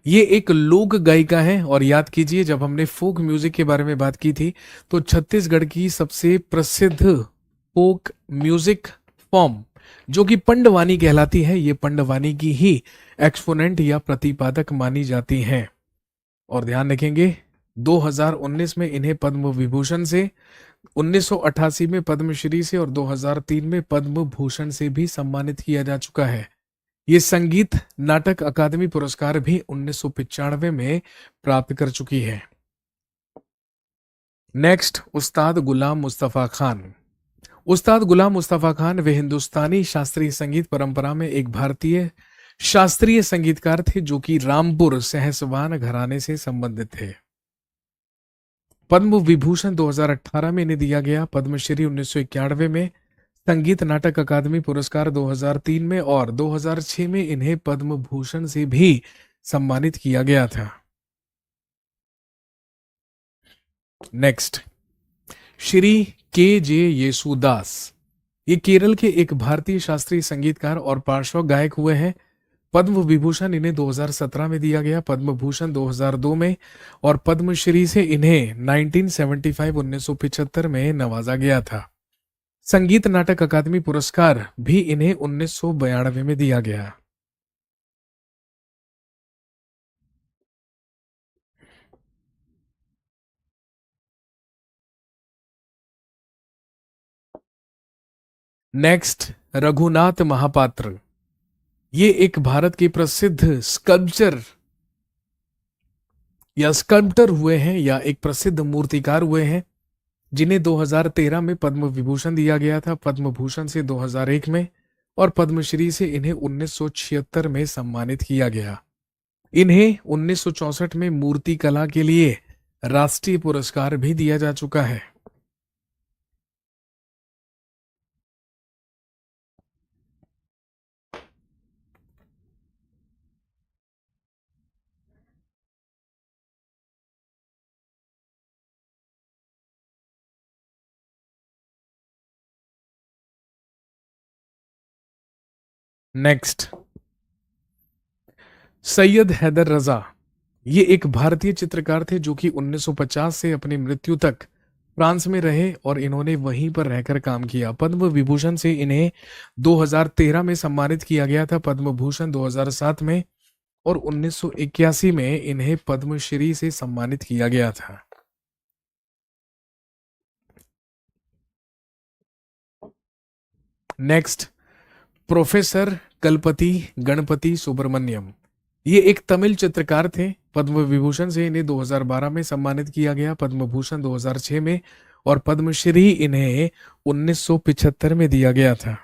ये एक लोक गायिका है, और याद कीजिए जब हमने फोक म्यूजिक के बारे में बात की थी तो छत्तीसगढ़ की सबसे प्रसिद्ध फोक म्यूजिक फॉर्म जो कि पंडवानी कहलाती है, ये पंडवानी की ही एक्सपोनेंट या प्रतिपादक मानी जाती हैं। और ध्यान रखेंगे 2019 में इन्हें पद्म विभूषण से, 1988 में पद्मश्री से और 2003 में पद्म भूषण से भी सम्मानित किया जा चुका है। ये संगीत नाटक अकादमी पुरस्कार भी 1995 में प्राप्त कर चुकी है। नेक्स्ट, उस्ताद गुलाम मुस्तफा खान। उस्ताद गुलाम मुस्तफा खान वे हिंदुस्तानी शास्त्रीय संगीत परंपरा में एक भारतीय शास्त्रीय संगीतकार थे जो कि रामपुर सहसवान घराने से संबंधित थे। पद्म विभूषण 2018 में इन्हें दिया गया, पद्मश्री 1991 में, संगीत नाटक अकादमी पुरस्कार 2003 में और 2006 में इन्हें पद्म भूषण से भी सम्मानित किया गया था। नेक्स्ट, श्री के येसुदास, ये केरल के एक भारतीय शास्त्रीय संगीतकार और पार्श्व गायक हुए हैं। पद्म विभूषण इन्हें 2017 में दिया गया, पद्म भूषण 2002 में, और पद्मश्री से इन्हें 1975 में नवाजा गया था। संगीत नाटक अकादमी पुरस्कार भी इन्हें 1992 में दिया गया। नेक्स्ट, रघुनाथ महापात्र, ये एक भारत के प्रसिद्ध स्कल्पचर या स्कल्प्टर हुए हैं या एक प्रसिद्ध मूर्तिकार हुए हैं, जिन्हें 2013 में पद्म विभूषण दिया गया था, पद्म भूषण से 2001 में, और पद्मश्री से इन्हें 1976 में सम्मानित किया गया। इन्हें 1964 में मूर्ति कला के लिए राष्ट्रीय पुरस्कार भी दिया जा चुका है। नेक्स्ट, सैयद हैदर रजा, ये एक भारतीय चित्रकार थे जो कि 1950 से अपनी मृत्यु तक फ्रांस में रहे और इन्होंने वहीं पर रहकर काम किया। पद्म विभूषण से इन्हें 2013 में सम्मानित किया गया था, पद्म भूषण 2007 में, और 1981 में इन्हें पद्मश्री से सम्मानित किया गया था। नेक्स्ट, प्रोफेसर कलपति गणपति सुब्रमण्यम, ये एक तमिल चित्रकार थे। पद्म विभूषण से इन्हें 2012 में सम्मानित किया गया, पद्म भूषण 2006 में, और पद्मश्री इन्हें 1975 में दिया गया था।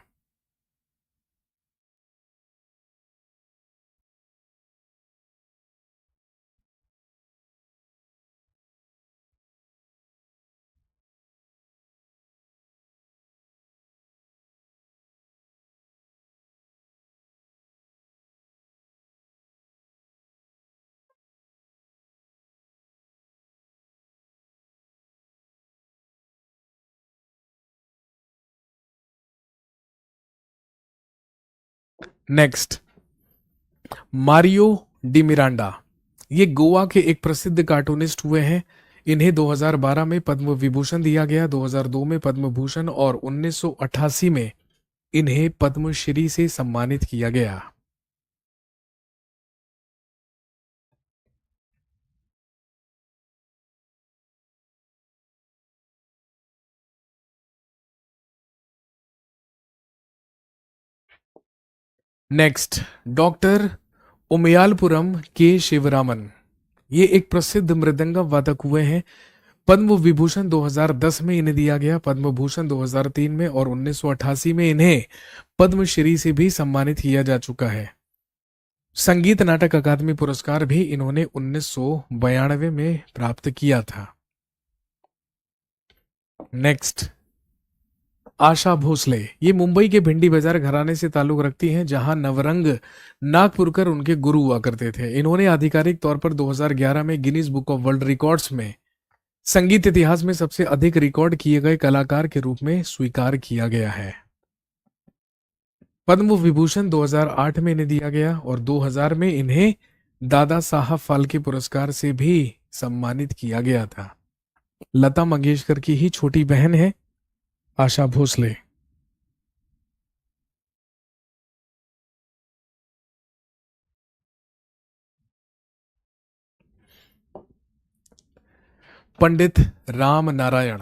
नेक्स्ट, मारियो डी मिरांडा, ये गोवा के एक प्रसिद्ध कार्टूनिस्ट हुए हैं। इन्हें 2012 में पद्म विभूषण दिया गया, 2002 में पद्म भूषण, और 1988 में इन्हें पद्मश्री से सम्मानित किया गया। नेक्स्ट, डॉक्टर उमयालपुरम के शिवरामन, ये एक प्रसिद्ध मृदंग वादक हुए हैं। पद्म विभूषण 2010 में इन्हें दिया गया, पद्म भूषण 2003 में, और 1988 में इन्हें पद्मश्री से भी सम्मानित किया जा चुका है। संगीत नाटक अकादमी पुरस्कार भी इन्होंने 1992 में प्राप्त किया था। नेक्स्ट, आशा भोसले ये मुंबई के भिंडी बाजार घराने से ताल्लुक रखती हैं, जहां नवरंग नागपुरकर उनके गुरु हुआ करते थे। इन्होंने आधिकारिक तौर पर 2011 में Guinness book of world records में संगीत इतिहास में सबसे अधिक रिकॉर्ड किए गए कलाकार के रूप में स्वीकार किया गया है। पद्म विभूषण 2008 में इन्हें दिया गया और 2000 में इन्हें दादा साहब फाल्के पुरस्कार से भी सम्मानित किया गया था। लता मंगेशकर की ही छोटी बहन है आशा भोसले। पंडित राम नारायण।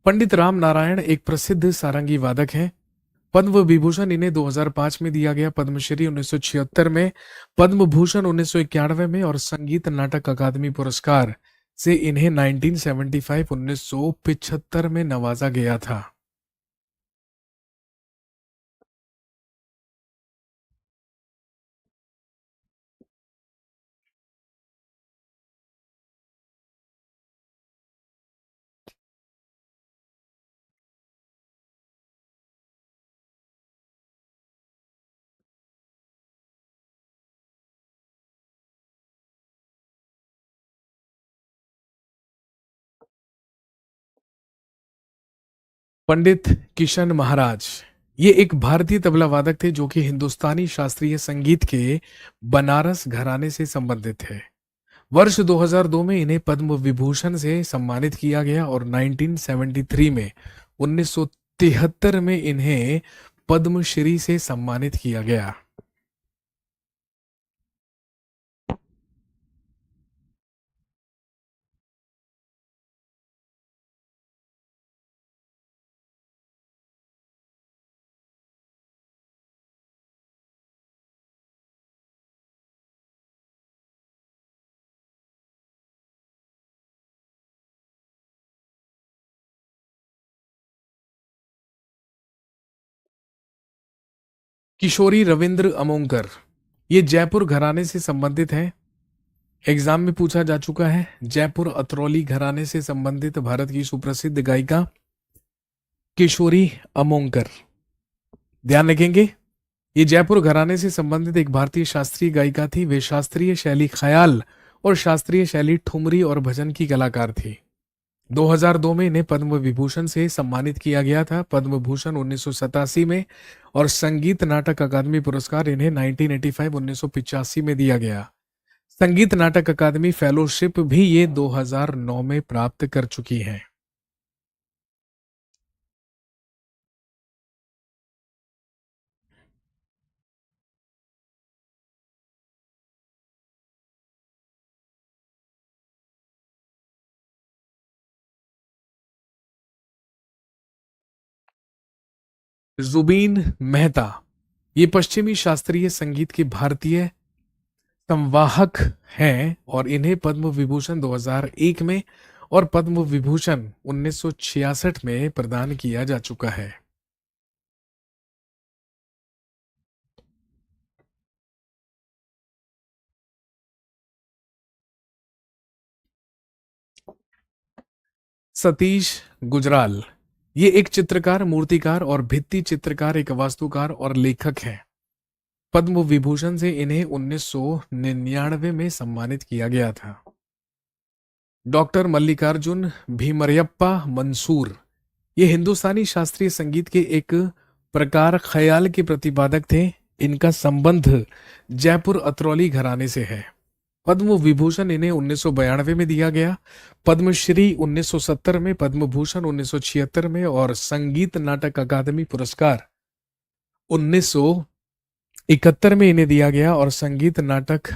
पंडित राम नारायण एक प्रसिद्ध सारंगी वादक हैं। पद्म विभूषण इन्हें 2005 में दिया गया, पद्मश्री 1976 में, पद्म भूषण 1991 में और संगीत नाटक अकादमी पुरस्कार से इन्हें 1975 में नवाजा गया था। पंडित किशन महाराज ये एक भारतीय तबला वादक थे जो कि हिंदुस्तानी शास्त्रीय संगीत के बनारस घराने से संबंधित थे। वर्ष 2002 में इन्हें पद्म विभूषण से सम्मानित किया गया और 1973 में इन्हें पद्मश्री से सम्मानित किया गया। किशोरी रविंद्र अमोंकर ये जयपुर घराने से संबंधित हैं। एग्जाम में पूछा जा चुका है। जयपुर अतरौली घराने से संबंधित भारत की सुप्रसिद्ध गायिका किशोरी अमोंकर। ध्यान रखेंगे, ये जयपुर घराने से संबंधित एक भारतीय शास्त्रीय गायिका थी। वे शास्त्रीय शैली ख्याल और शास्त्रीय शैली ठुमरी और भजन की कलाकार थी। 2002 में इन्हें पद्म विभूषण से सम्मानित किया गया था, पद्म भूषण 1987 में और संगीत नाटक अकादमी पुरस्कार इन्हें 1985 में दिया गया। संगीत नाटक अकादमी फेलोशिप भी ये 2009 में प्राप्त कर चुकी हैं। जुबीन मेहता ये पश्चिमी शास्त्रीय संगीत के भारतीय संवाहक हैं और इन्हें पद्म विभूषण 2001 में और पद्म विभूषण 1966 में प्रदान किया जा चुका है। सतीश गुजराल ये एक चित्रकार, मूर्तिकार और भित्ति चित्रकार, एक वास्तुकार और लेखक हैं। पद्म विभूषण से इन्हें 1999 में सम्मानित किया गया था। डॉक्टर मल्लिकार्जुन भीमरयप्पा मंसूर ये हिंदुस्तानी शास्त्रीय संगीत के एक प्रकार ख्याल के प्रतिपादक थे। इनका संबंध जयपुर अतरौली घराने से है। पद्म विभूषण इन्हें 1992 में दिया गया, पद्मश्री 1970 में, पद्म भूषण 1976 में और संगीत नाटक अकादमी पुरस्कार 1971 में इन्हें दिया गया और संगीत नाटक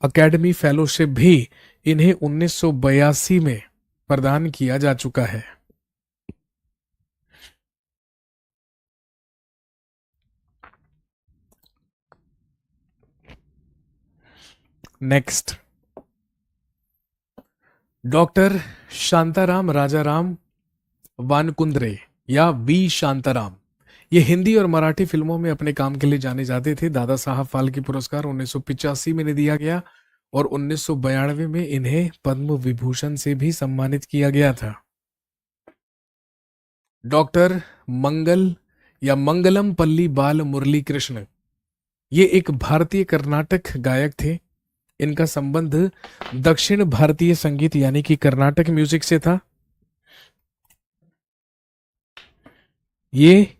अकेडमी फेलोशिप भी इन्हें 1982 में प्रदान किया जा चुका है। नेक्स्ट, डॉक्टर शांताराम राजाराम वानकुंद्रे या वी शांताराम ये हिंदी और मराठी फिल्मों में अपने काम के लिए जाने जाते थे। दादा साहब फाल्के पुरस्कार 1985 में इन्हें दिया गया और 1992 में इन्हें पद्म विभूषण से भी सम्मानित किया गया था। डॉक्टर मंगल या मंगलम पल्ली बाल मुरली कृष्ण, ये एक भारतीय कर्नाटक गायक थे। इनका संबंध दक्षिण भारतीय संगीत यानी कि कर्नाटक म्यूजिक से था। ये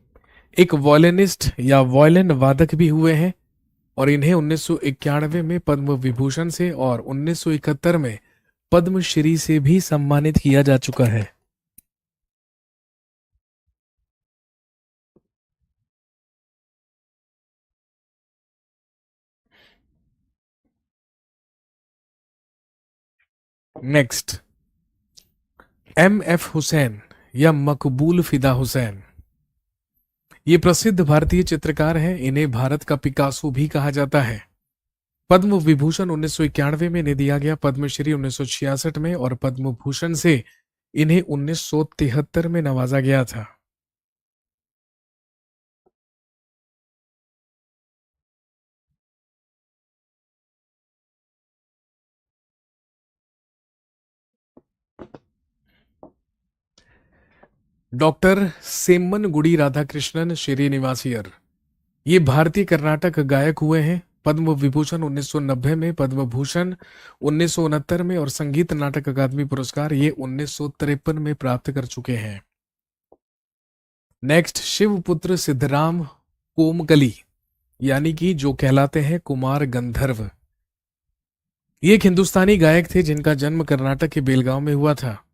एक वॉयलिनिस्ट या वॉयलिन वादक भी हुए हैं और इन्हें 1991 में पद्म विभूषण से और 1971 में पद्मश्री से भी सम्मानित किया जा चुका है। Next, M.F. हुसैन या मकबूल फिदा हुसैन, ये प्रसिद्ध भारतीय चित्रकार हैं। इन्हें भारत का पिकासो भी कहा जाता है। पद्म विभूषण 1991 में इन्हें दिया गया, पद्मश्री 1966 में और पद्म भूषण से इन्हें 1973 में नवाजा गया था। डॉक्टर सेम्मन गुड़ी राधाकृष्णन श्रीनिवासियर, ये भारतीय कर्नाटक गायक हुए हैं। पद्म विभूषण 1990 में, पद्म भूषण 1969 में और संगीत नाटक अकादमी पुरस्कार ये 1953 में प्राप्त कर चुके हैं। नेक्स्ट, शिवपुत्र सिद्धराम कोमकली, यानी कि जो कहलाते हैं कुमार गंधर्व, ये एक हिंदुस्तानी गायक थे जिनका जन्म कर्नाटक के बेलगांव में हुआ था।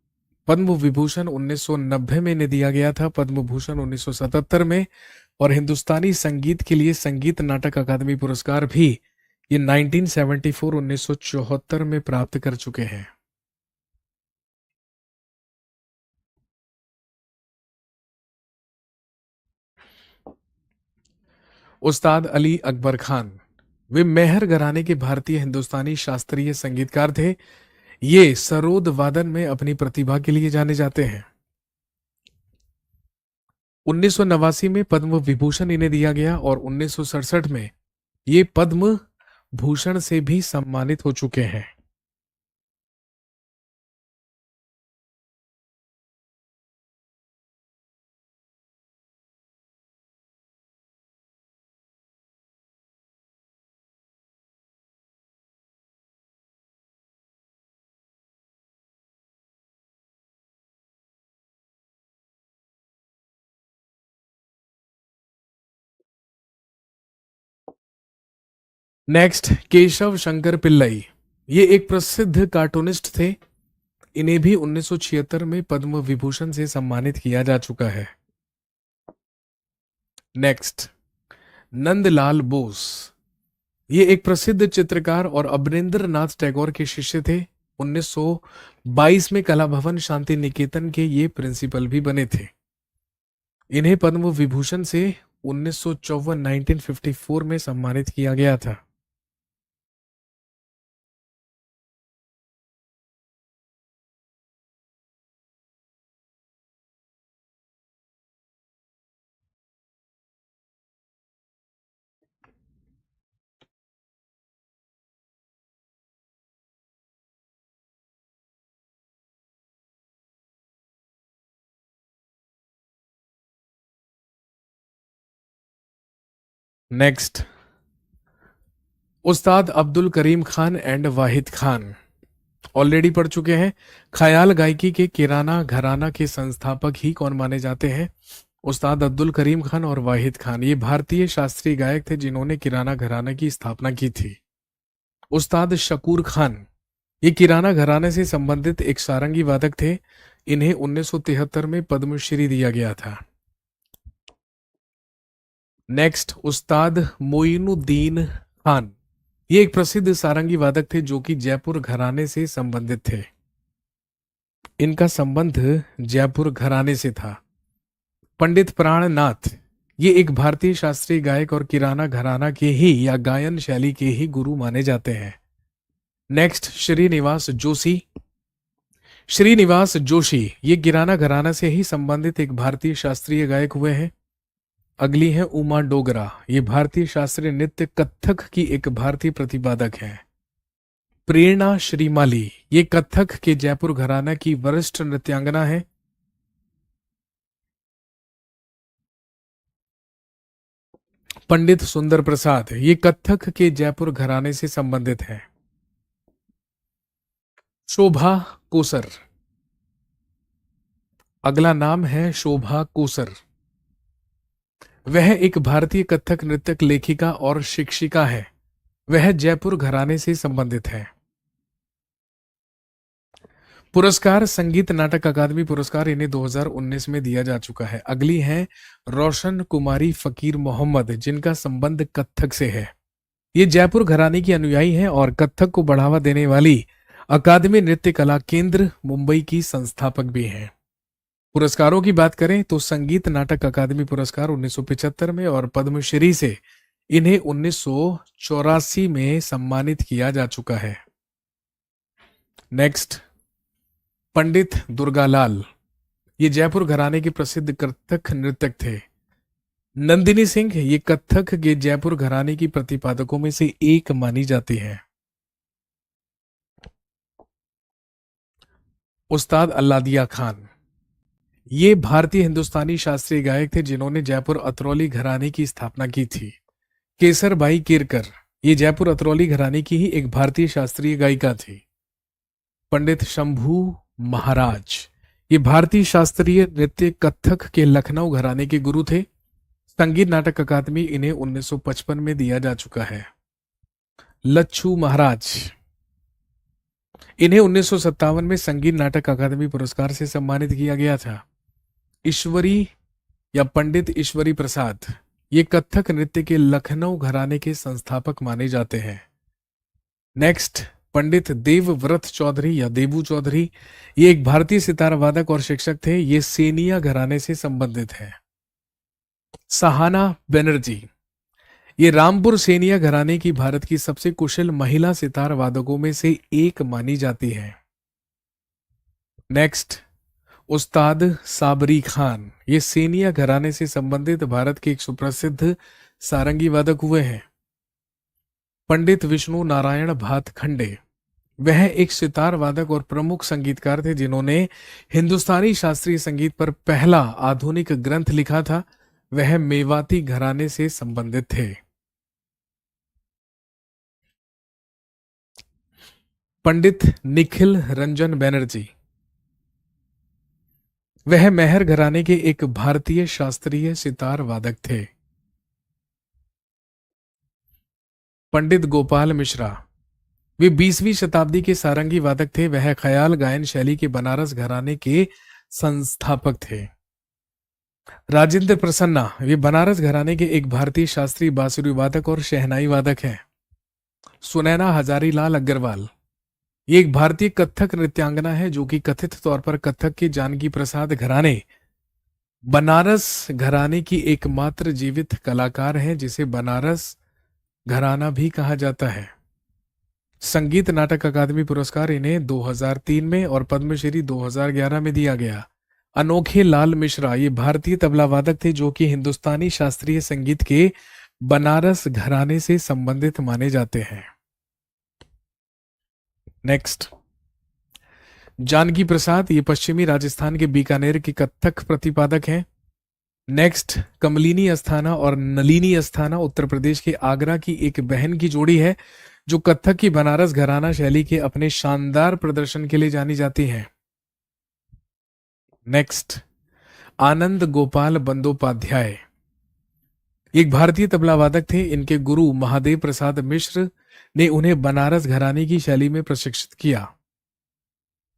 पद्म विभूषण 1990 में इन्हें दिया गया था, पद्म भूषण 1977 में और हिंदुस्तानी संगीत के लिए संगीत नाटक अकादमी पुरस्कार भी ये 1974 में प्राप्त कर चुके हैं। उस्ताद अली अकबर खान, वे मेहर घराने के भारतीय हिंदुस्तानी शास्त्रीय संगीतकार थे। ये सरोद वादन में अपनी प्रतिभा के लिए जाने जाते हैं। 1989 में पद्म विभूषण इन्हें दिया गया और 1967 में ये पद्म भूषण से भी सम्मानित हो चुके हैं। नेक्स्ट, केशव शंकर पिल्लई, ये एक प्रसिद्ध कार्टूनिस्ट थे। इन्हें भी 1976 में पद्म विभूषण से सम्मानित किया जा चुका है। नेक्स्ट, नंदलाल बोस, ये एक प्रसिद्ध चित्रकार और अवनिंद्र नाथ टैगोर के शिष्य थे। 1922 में कला भवन शांति निकेतन के ये प्रिंसिपल भी बने थे। इन्हें पद्म विभूषण से 1954 में सम्मानित किया गया था। Next, Ustad Abdul Karim Khan and Wahid Khan, already पढ़ चुके हैं। ख्याल गायकी के किराना घराना के संस्थापक ही कौन माने जाते हैं? उस्ताद अब्दुल करीम खान और वाहिद खान, ये भारतीय शास्त्रीय गायक थे जिन्होंने किराना घराना की स्थापना की थी। उस्ताद शकूर खान, ये किराना घराने से संबंधित एक सारंगी वादक थे। इन्हें 1973 में पद्मश्री दिया गया था। नेक्स्ट, उस्ताद मोइनुद्दीन खान, ये एक प्रसिद्ध सारंगी वादक थे जो कि जयपुर घराने से संबंधित थे। इनका संबंध जयपुर घराने से था। पंडित प्राणनाथ, ये एक भारतीय शास्त्रीय गायक और किराना घराना के ही या गायन शैली के ही गुरु माने जाते हैं। नेक्स्ट, श्रीनिवास जोशी, श्रीनिवास जोशी ये किराना घराना से ही संबंधित एक भारतीय शास्त्रीय गायक हुए हैं। अगली है उमा डोगरा, ये भारतीय शास्त्रीय नृत्य कथक की एक भारतीय प्रतिपादक है। प्रेरणा श्रीमाली, ये कथक के जयपुर घराना की वरिष्ठ नृत्यांगना है। पंडित सुंदर प्रसाद, ये कत्थक के जयपुर घराने से संबंधित है। शोभा कोसर, अगला नाम है शोभा कोसर। वह एक भारतीय कथक नृत्यक, लेखिका और शिक्षिका है। वह जयपुर घराने से संबंधित है। पुरस्कार संगीत नाटक अकादमी पुरस्कार इन्हें 2019 में दिया जा चुका है। अगली है रोशन कुमारी फकीर मोहम्मद, जिनका संबंध कत्थक से है। ये जयपुर घराने की अनुयायी हैं और कत्थक को बढ़ावा देने वाली अकादमी नृत्य कला केंद्र मुंबई की संस्थापक भी हैं। पुरस्कारों की बात करें तो संगीत नाटक अकादमी पुरस्कार 1975 में और पद्मश्री से इन्हें 1984 में सम्मानित किया जा चुका है। नेक्स्ट, पंडित दुर्गालाल, ये जयपुर घराने के प्रसिद्ध कत्थक नृत्यक थे। नंदिनी सिंह, ये कत्थक के जयपुर घराने की प्रतिपादकों में से एक मानी जाती है। उस्ताद अल्लादिया खान, ये भारतीय हिंदुस्तानी शास्त्रीय गायक थे जिन्होंने जयपुर अतरौली घराने की स्थापना की थी। केसरबाई केरकर, ये जयपुर अतरौली घराने की ही एक भारतीय शास्त्रीय गायिका थी। पंडित शंभू महाराज, ये भारतीय शास्त्रीय नृत्य कत्थक के लखनऊ घराने के गुरु थे। संगीत नाटक अकादमी इन्हें 1955 में दिया जा चुका है। लच्छू महाराज, इन्हें 1957 में संगीत नाटक अकादमी पुरस्कार से सम्मानित किया गया था। ईश्वरी या पंडित ईश्वरी प्रसाद, ये कत्थक नृत्य के लखनऊ घराने के संस्थापक माने जाते हैं। नेक्स्ट, पंडित देवव्रत चौधरी या देबू चौधरी, ये एक भारतीय सितार वादक और शिक्षक थे। ये सेनिया घराने से संबंधित है। सहाना बनर्जी, ये रामपुर सेनिया घराने की भारत की सबसे कुशल महिला सितार वादकों में से एक मानी जाती है। नेक्स्ट, उस्ताद साबरी खान, ये सेनिया घराने से संबंधित भारत के एक सुप्रसिद्ध सारंगी वादक हुए हैं। पंडित विष्णु नारायण भातखंडे, वह एक सितार वादक और प्रमुख संगीतकार थे जिन्होंने हिंदुस्तानी शास्त्रीय संगीत पर पहला आधुनिक ग्रंथ लिखा था। वह मेवाती घराने से संबंधित थे। पंडित निखिल रंजन बैनर्जी, वह मेहर घराने के एक भारतीय शास्त्रीय सितार वादक थे। पंडित गोपाल मिश्रा, वे 20वीं शताब्दी के सारंगी वादक थे। वह ख्याल गायन शैली के बनारस घराने के संस्थापक थे। राजेंद्र प्रसन्ना, वे बनारस घराने के एक भारतीय शास्त्रीय बांसुरी वादक और शहनाई वादक हैं। सुनैना हजारीलाल अग्रवाल, ये एक भारतीय कत्थक नृत्यांगना है जो कि कथित तौर पर कत्थक के जानकी प्रसाद घराने बनारस घराने की एकमात्र जीवित कलाकार हैं, जिसे बनारस घराना भी कहा जाता है। संगीत नाटक अकादमी पुरस्कार इन्हें 2003 में और पद्मश्री 2011 में दिया गया। अनोखे लाल मिश्रा, ये भारतीय तबला वादक थे जो कि हिंदुस्तानी शास्त्रीय संगीत के बनारस घराने से संबंधित माने जाते हैं। नेक्स्ट, जानकी प्रसाद, ये पश्चिमी राजस्थान के बीकानेर के कत्थक प्रतिपादक हैं। नेक्स्ट, कमलिनी अस्थाना और नलिनी अस्थाना उत्तर प्रदेश के आगरा की एक बहन की जोड़ी है जो कत्थक की बनारस घराना शैली के अपने शानदार प्रदर्शन के लिए जानी जाती हैं। नेक्स्ट, आनंद गोपाल बंदोपाध्याय, एक भारतीय तबला वादक थे। इनके गुरु महादेव प्रसाद मिश्र ने उन्हें बनारस घराने की शैली में प्रशिक्षित किया।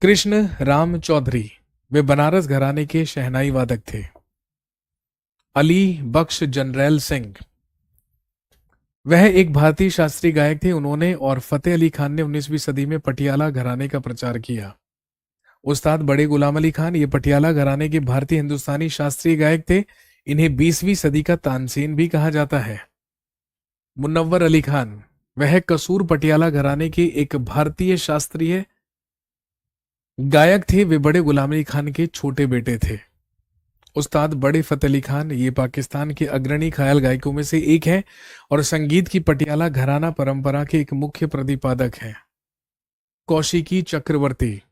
कृष्ण राम चौधरी, वे बनारस घराने के शहनाई वादक थे। अली बख्श जनरैल सिंह, वह एक भारतीय शास्त्रीय गायक थे। उन्होंने और फतेह अली खान ने 19वीं सदी में पटियाला घराने का प्रचार किया। उस्ताद बड़े गुलाम अली खान, ये पटियाला घराने के भारतीय हिंदुस्तानी शास्त्रीय गायक थे। इन्हें 20वीं सदी का तानसेन भी कहा जाता है। मुनव्वर अली खान, वह कसूर पटियाला घराने के एक भारतीय शास्त्रीय गायक थे। वे बड़े गुलाम अली खान के छोटे बेटे थे। उस्ताद बड़े फतेह अली खान, ये पाकिस्तान के अग्रणी ख्याल गायकों में से एक हैं और संगीत की पटियाला घराना परंपरा के एक मुख्य प्रतिपादक हैं। कौशिकी चक्रवर्ती,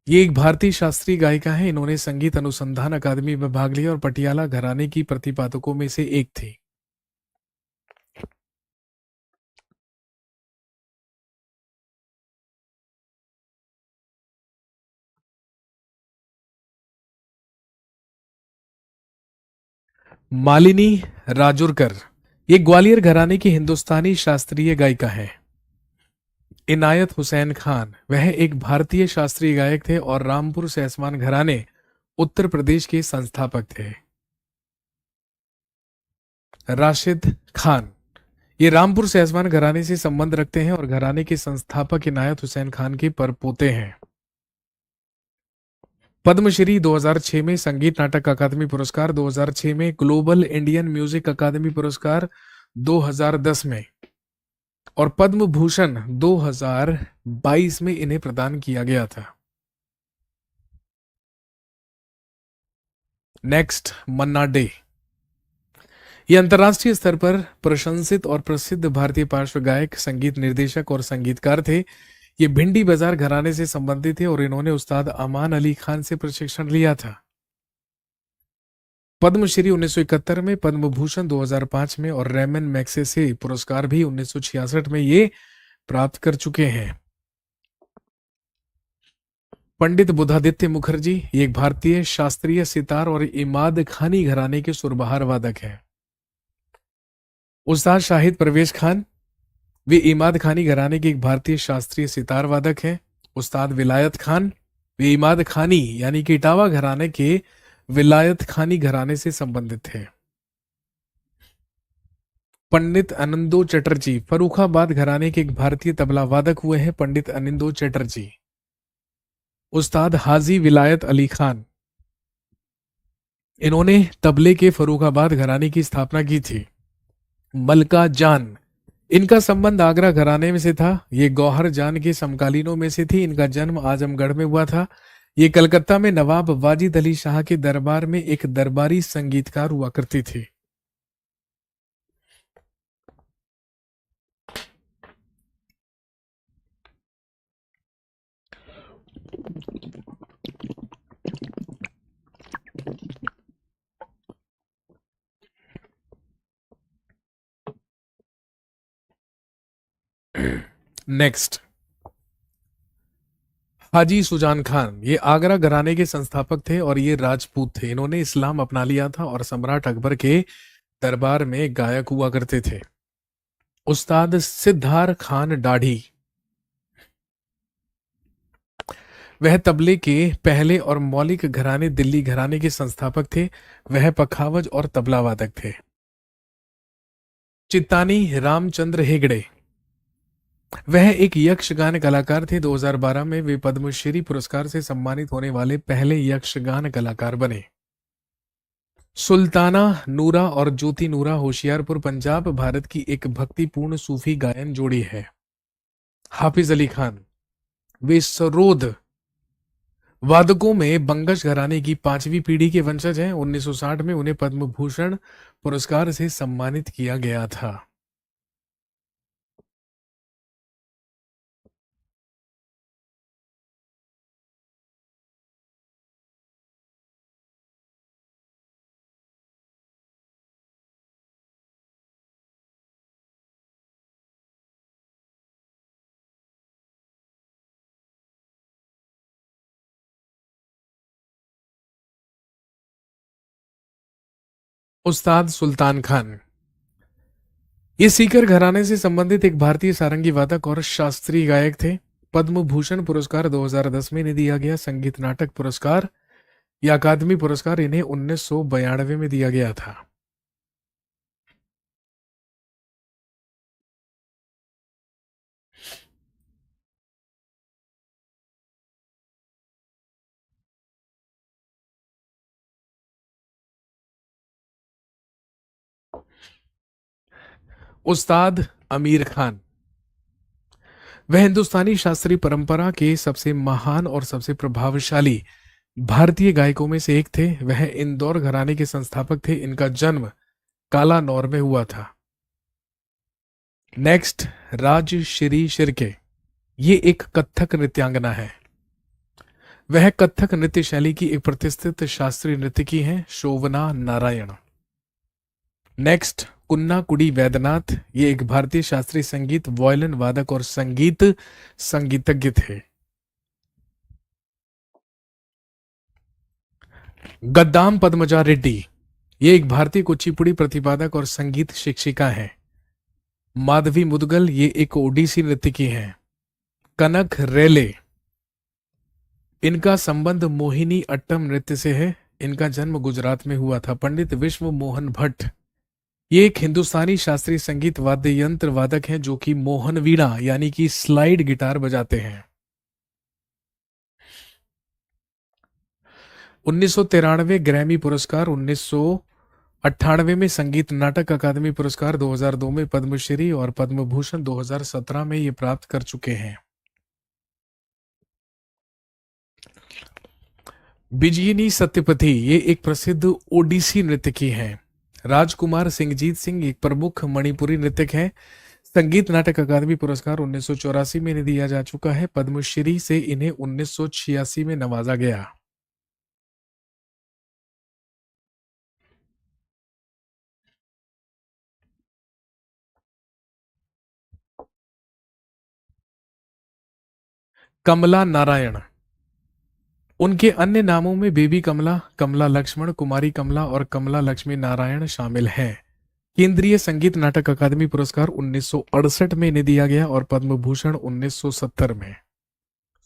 ये एक भारतीय शास्त्रीय गायिका है। इन्होंने संगीत अनुसंधान अकादमी में भाग लिया और पटियाला घराने की प्रतिपादकों में से एक थी। मालिनी राजुरकर, ये ग्वालियर घराने की हिंदुस्तानी शास्त्रीय गायिका है। इनायत हुसैन खान, वह एक भारतीय शास्त्रीय गायक थे और रामपुर सैसमान घराने उत्तर प्रदेश के संस्थापक थे। राशिद खान, ये रामपुर सैसमान घराने से संबंध रखते हैं और घराने के संस्थापक इनायत हुसैन खान के परपोते हैं। पद्मश्री 2006 में, संगीत नाटक अकादमी पुरस्कार 2006 में, ग्लोबल इंडियन म्यूजिक अकादमी पुरस्कार 2010 में और पद्म भूषण 2022 में इन्हें प्रदान किया गया था। नेक्स्ट, मन्ना डे, ये अंतर्राष्ट्रीय स्तर पर प्रशंसित और प्रसिद्ध भारतीय पार्श्व गायक, संगीत निर्देशक और संगीतकार थे। ये भिंडी बाजार घराने से संबंधित थे और इन्होंने उस्ताद अमान अली खान से प्रशिक्षण लिया था। पद्मश्री 1971 में, पद्म भूषण 2005 में और रेमन मैग्सेसे पुरस्कार भी 1966 में ये प्राप्त कर चुके हैं। पंडित बुधादित्य मुखर्जी, ये एक भारतीय शास्त्रीय सितार और इमाद खानी घराने के सुरबहार वादक हैं। उस्ताद शाहिद परवेज खान, वे इमाद खानी घराने के एक भारतीय शास्त्रीय सितार वादक हैं। उस्ताद विलायत खान, वे इमाद खानी यानी कि इटावा घराने के विलायत खानी घराने से संबंधित थे। पंडित अनिंदो चटर्जी, फर्रुखाबाद घराने के एक भारतीय तबला वादक हुए हैं पंडित अनिंदो चटर्जी। उस्ताद हाजी विलायत अली खान, इन्होंने तबले के फर्रुखाबाद घराने की स्थापना की थी। मलका जान, इनका संबंध आगरा घराने में से था। ये गौहर जान के समकालीनों में से थी। इनका जन्म आजमगढ़ में हुआ था। ये कलकत्ता में नवाब वाजिद अली शाह के दरबार में एक दरबारी संगीतकार हुआ करती थी। नेक्स्ट, हाजी सुजान खान, ये आगरा घराने के संस्थापक थे और ये राजपूत थे। इन्होंने इस्लाम अपना लिया था और सम्राट अकबर के दरबार में गायक हुआ करते थे। उस्ताद सिद्धार खान डाढ़ी, वह तबले के पहले और मौलिक घराने दिल्ली घराने के संस्थापक थे। वह पखावज और तबला वादक थे। चित्तानी रामचंद्र हेगड़े, वह एक यक्षगान कलाकार थे। 2012 में वे पद्मश्री पुरस्कार से सम्मानित होने वाले पहले यक्षगान कलाकार बने। सुल्ताना नूरा और ज्योति नूरा होशियारपुर पंजाब भारत की एक भक्तिपूर्ण सूफी गायन जोड़ी है। हाफिज अली खान, वे सरोद वादकों में बंगश घराने की 5वीं पीढ़ी के वंशज हैं। 1960 में उन्हें पद्म भूषण पुरस्कार से सम्मानित किया गया था। उस्ताद सुल्तान खान, ये सीकर घराने से संबंधित एक भारतीय सारंगी वादक और शास्त्रीय गायक थे। पद्म भूषण पुरस्कार 2010 में इन्हें दिया गया। संगीत नाटक पुरस्कार या अकादमी पुरस्कार इन्हें 1992 में दिया गया था। उस्ताद अमीर खान, वह हिंदुस्तानी शास्त्रीय परंपरा के सबसे महान और सबसे प्रभावशाली भारतीय गायकों में से एक थे। वह इंदौर घराने के संस्थापक थे। इनका जन्म कालानौर में हुआ था। नेक्स्ट, राजश्री शिर्के, ये एक कथक नृत्यांगना है। वह कथक नृत्य शैली की एक प्रतिष्ठित शास्त्रीय नृत्यकी हैं, शोभना नारायण। नेक्स्ट, कुन्ना कुडी वैद्यनाथ, ये एक भारतीय शास्त्रीय संगीत वायलिन वादक और संगीत संगीतज्ञ थे। गद्दाम पद्मजा रेड्डी, ये एक भारतीय कुचिपुड़ी प्रतिपादक और संगीत शिक्षिका हैं। माधवी मुदगल, ये एक ओडिसी नृत्यकी हैं। कनक रेले, इनका संबंध मोहिनी अट्टम नृत्य से है। इनका जन्म गुजरात में हुआ था। पंडित विश्व मोहन भट्ट, ये एक हिंदुस्तानी शास्त्रीय संगीत वाद्य यंत्र वादक हैं जो कि मोहन वीणा यानी कि स्लाइड गिटार बजाते हैं। 1993 ग्रैमी पुरस्कार, 1998 में संगीत नाटक अकादमी पुरस्कार, 2002 में पद्मश्री और पद्म भूषण 2017 में ये प्राप्त कर चुके हैं। बिजयनी सत्यपथी, ये एक प्रसिद्ध ओडिसी नृत्यकी हैं। राजकुमार सिंहजीत सिंह एक प्रमुख मणिपुरी नृत्यक हैं। संगीत नाटक अकादमी पुरस्कार 1984 में इन्हें दिया जा चुका है। पद्मश्री से इन्हें 1986 में नवाजा गया। कमला नारायण, उनके अन्य नामों में बेबी कमला, कमला लक्ष्मण, कुमारी कमला और कमला लक्ष्मी नारायण शामिल हैं। केंद्रीय संगीत नाटक अकादमी पुरस्कार 1968 में इन्हें दिया गया और पद्म भूषण 1970 में।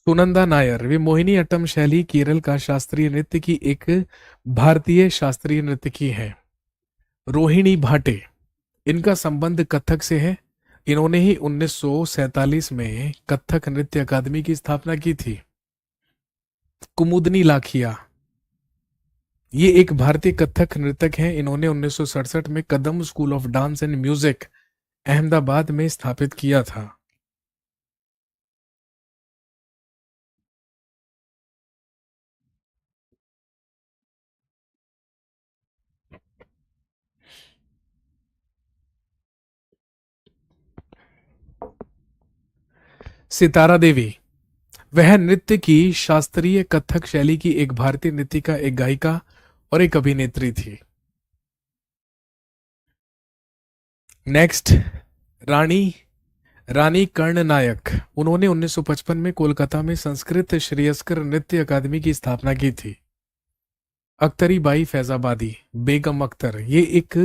सुनंदा नायर, वे मोहिनी अट्टम शैली केरल का शास्त्रीय नृत्य की एक भारतीय शास्त्रीय नृत्यकी है। रोहिणी भाटे, इनका संबंध कथक से है। इन्होंने ही 1947 में कथक नृत्य अकादमी की स्थापना की थी। कुमुदनी लाखिया, ये एक भारतीय कथक नृतक हैं। इन्होंने 1967 में Kadam school of dance and music Ahmedabad में स्थापित किया था। सितारा देवी, वह नृत्य की शास्त्रीय कथक शैली की एक भारतीय नृत्यिका, एक गायिका और एक अभिनेत्री थी। नेक्स्ट, रानी कर्णनायक, उन्होंने 1955 में कोलकाता में संस्कृत श्रेयस्कर नृत्य अकादमी की स्थापना की थी। अख्तरी बाई फैजाबादी, बेगम अख्तर, ये एक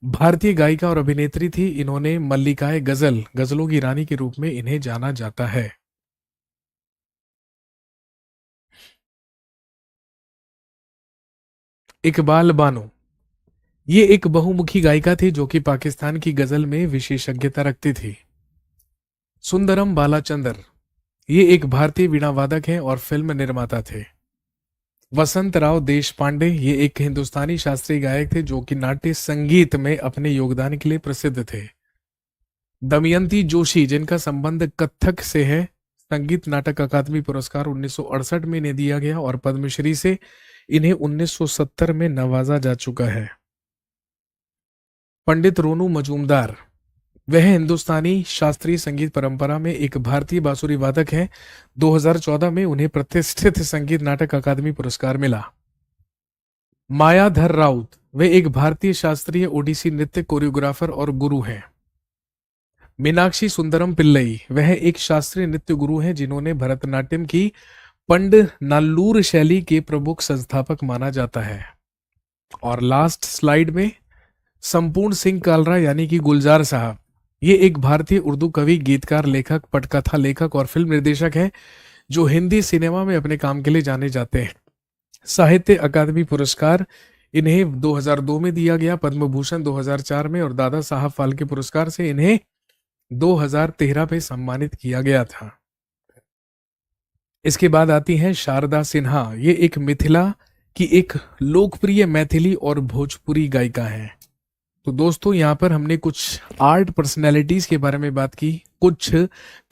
भारतीय गायिका और अभिनेत्री थी। इन्होंने मल्लिकाए गजल, गजलों की रानी के रूप में इन्हें जाना जाता है। इकबाल बानो, ये एक बहुमुखी गायिका थी जो कि पाकिस्तान की गजल में विशेषज्ञता रखती थी। सुंदरम बालाचंदर, ये एक भारतीय वीणा वादक हैं और फिल्म निर्माता थे। वसंत राव देश पांडे, ये एक हिंदुस्तानी शास्त्रीय गायक थे जो कि नाट्य संगीत में अपने योगदान के लिए प्रसिद्ध थे। दमयंती जोशी, जिनका संबंध कथक से है, संगीत नाटक अकादमी पुरस्कार 1968 में इन्हें दिया गया और पद्मश्री से इन्हें 1970 में नवाजा जा चुका है। पंडित रोनू मजूमदार, वह हिंदुस्तानी शास्त्रीय संगीत परंपरा में एक भारतीय बांसुरी वादक हैं। 2014 में उन्हें प्रतिष्ठित संगीत नाटक अकादमी पुरस्कार मिला। मायाधर राउत, वे एक भारतीय शास्त्रीय ओडिसी नृत्य कोरियोग्राफर और गुरु हैं। मीनाक्षी सुंदरम पिल्लई, वह एक शास्त्रीय नृत्य गुरु हैं जिन्होंने भरतनाट्यम की पंड नाल्लूर शैली के प्रमुख संस्थापक माना जाता है। और लास्ट स्लाइड में संपूर्ण सिंह कालरा यानी कि गुलजार साहब, ये एक भारतीय उर्दू कवि, गीतकार, लेखक, पटकथा लेखक और फिल्म निर्देशक हैं जो हिंदी सिनेमा में अपने काम के लिए जाने जाते हैं। साहित्य अकादमी पुरस्कार इन्हें 2002 में दिया गया, पद्म भूषण 2004 में और दादा साहब फाल्के पुरस्कार से इन्हें 2013 में सम्मानित किया गया था। इसके बाद आती हैं शारदा सिन्हा, ये एक मिथिला की एक लोकप्रिय मैथिली और भोजपुरी गायिका हैं। तो दोस्तों, यहाँ पर हमने कुछ आर्ट पर्सनैलिटीज के बारे में बात की, कुछ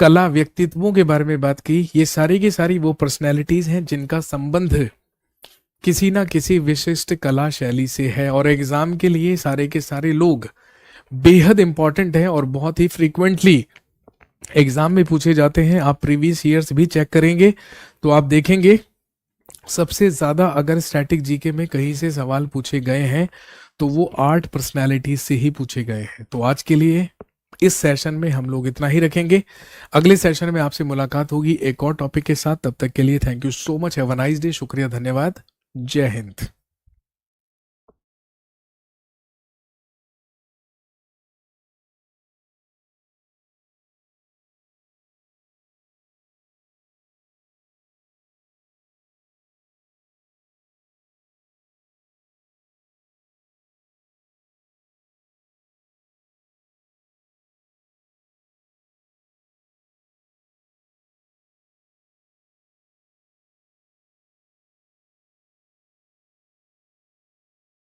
कला व्यक्तित्वों के बारे में बात की। ये सारी की सारी वो पर्सनैलिटीज हैं जिनका संबंध किसी ना किसी विशिष्ट कला शैली से है और एग्जाम के लिए सारे के सारे लोग बेहद इंपॉर्टेंट है और बहुत ही फ्रीक्वेंटली एग्जाम में पूछे जाते हैं। आप प्रीवियस ईयर्स भी चेक करेंगे तो आप देखेंगे सबसे ज्यादा अगर स्टैटिक जीके में कहीं से सवाल पूछे गए हैं तो वो 8 पर्सनैलिटी से ही पूछे गए हैं। तो आज के लिए इस सेशन में हम लोग इतना ही रखेंगे। अगले सेशन में आपसे मुलाकात होगी एक और टॉपिक के साथ। तब तक के लिए thank you so much. Have a nice day. शुक्रिया, धन्यवाद। जय हिंद।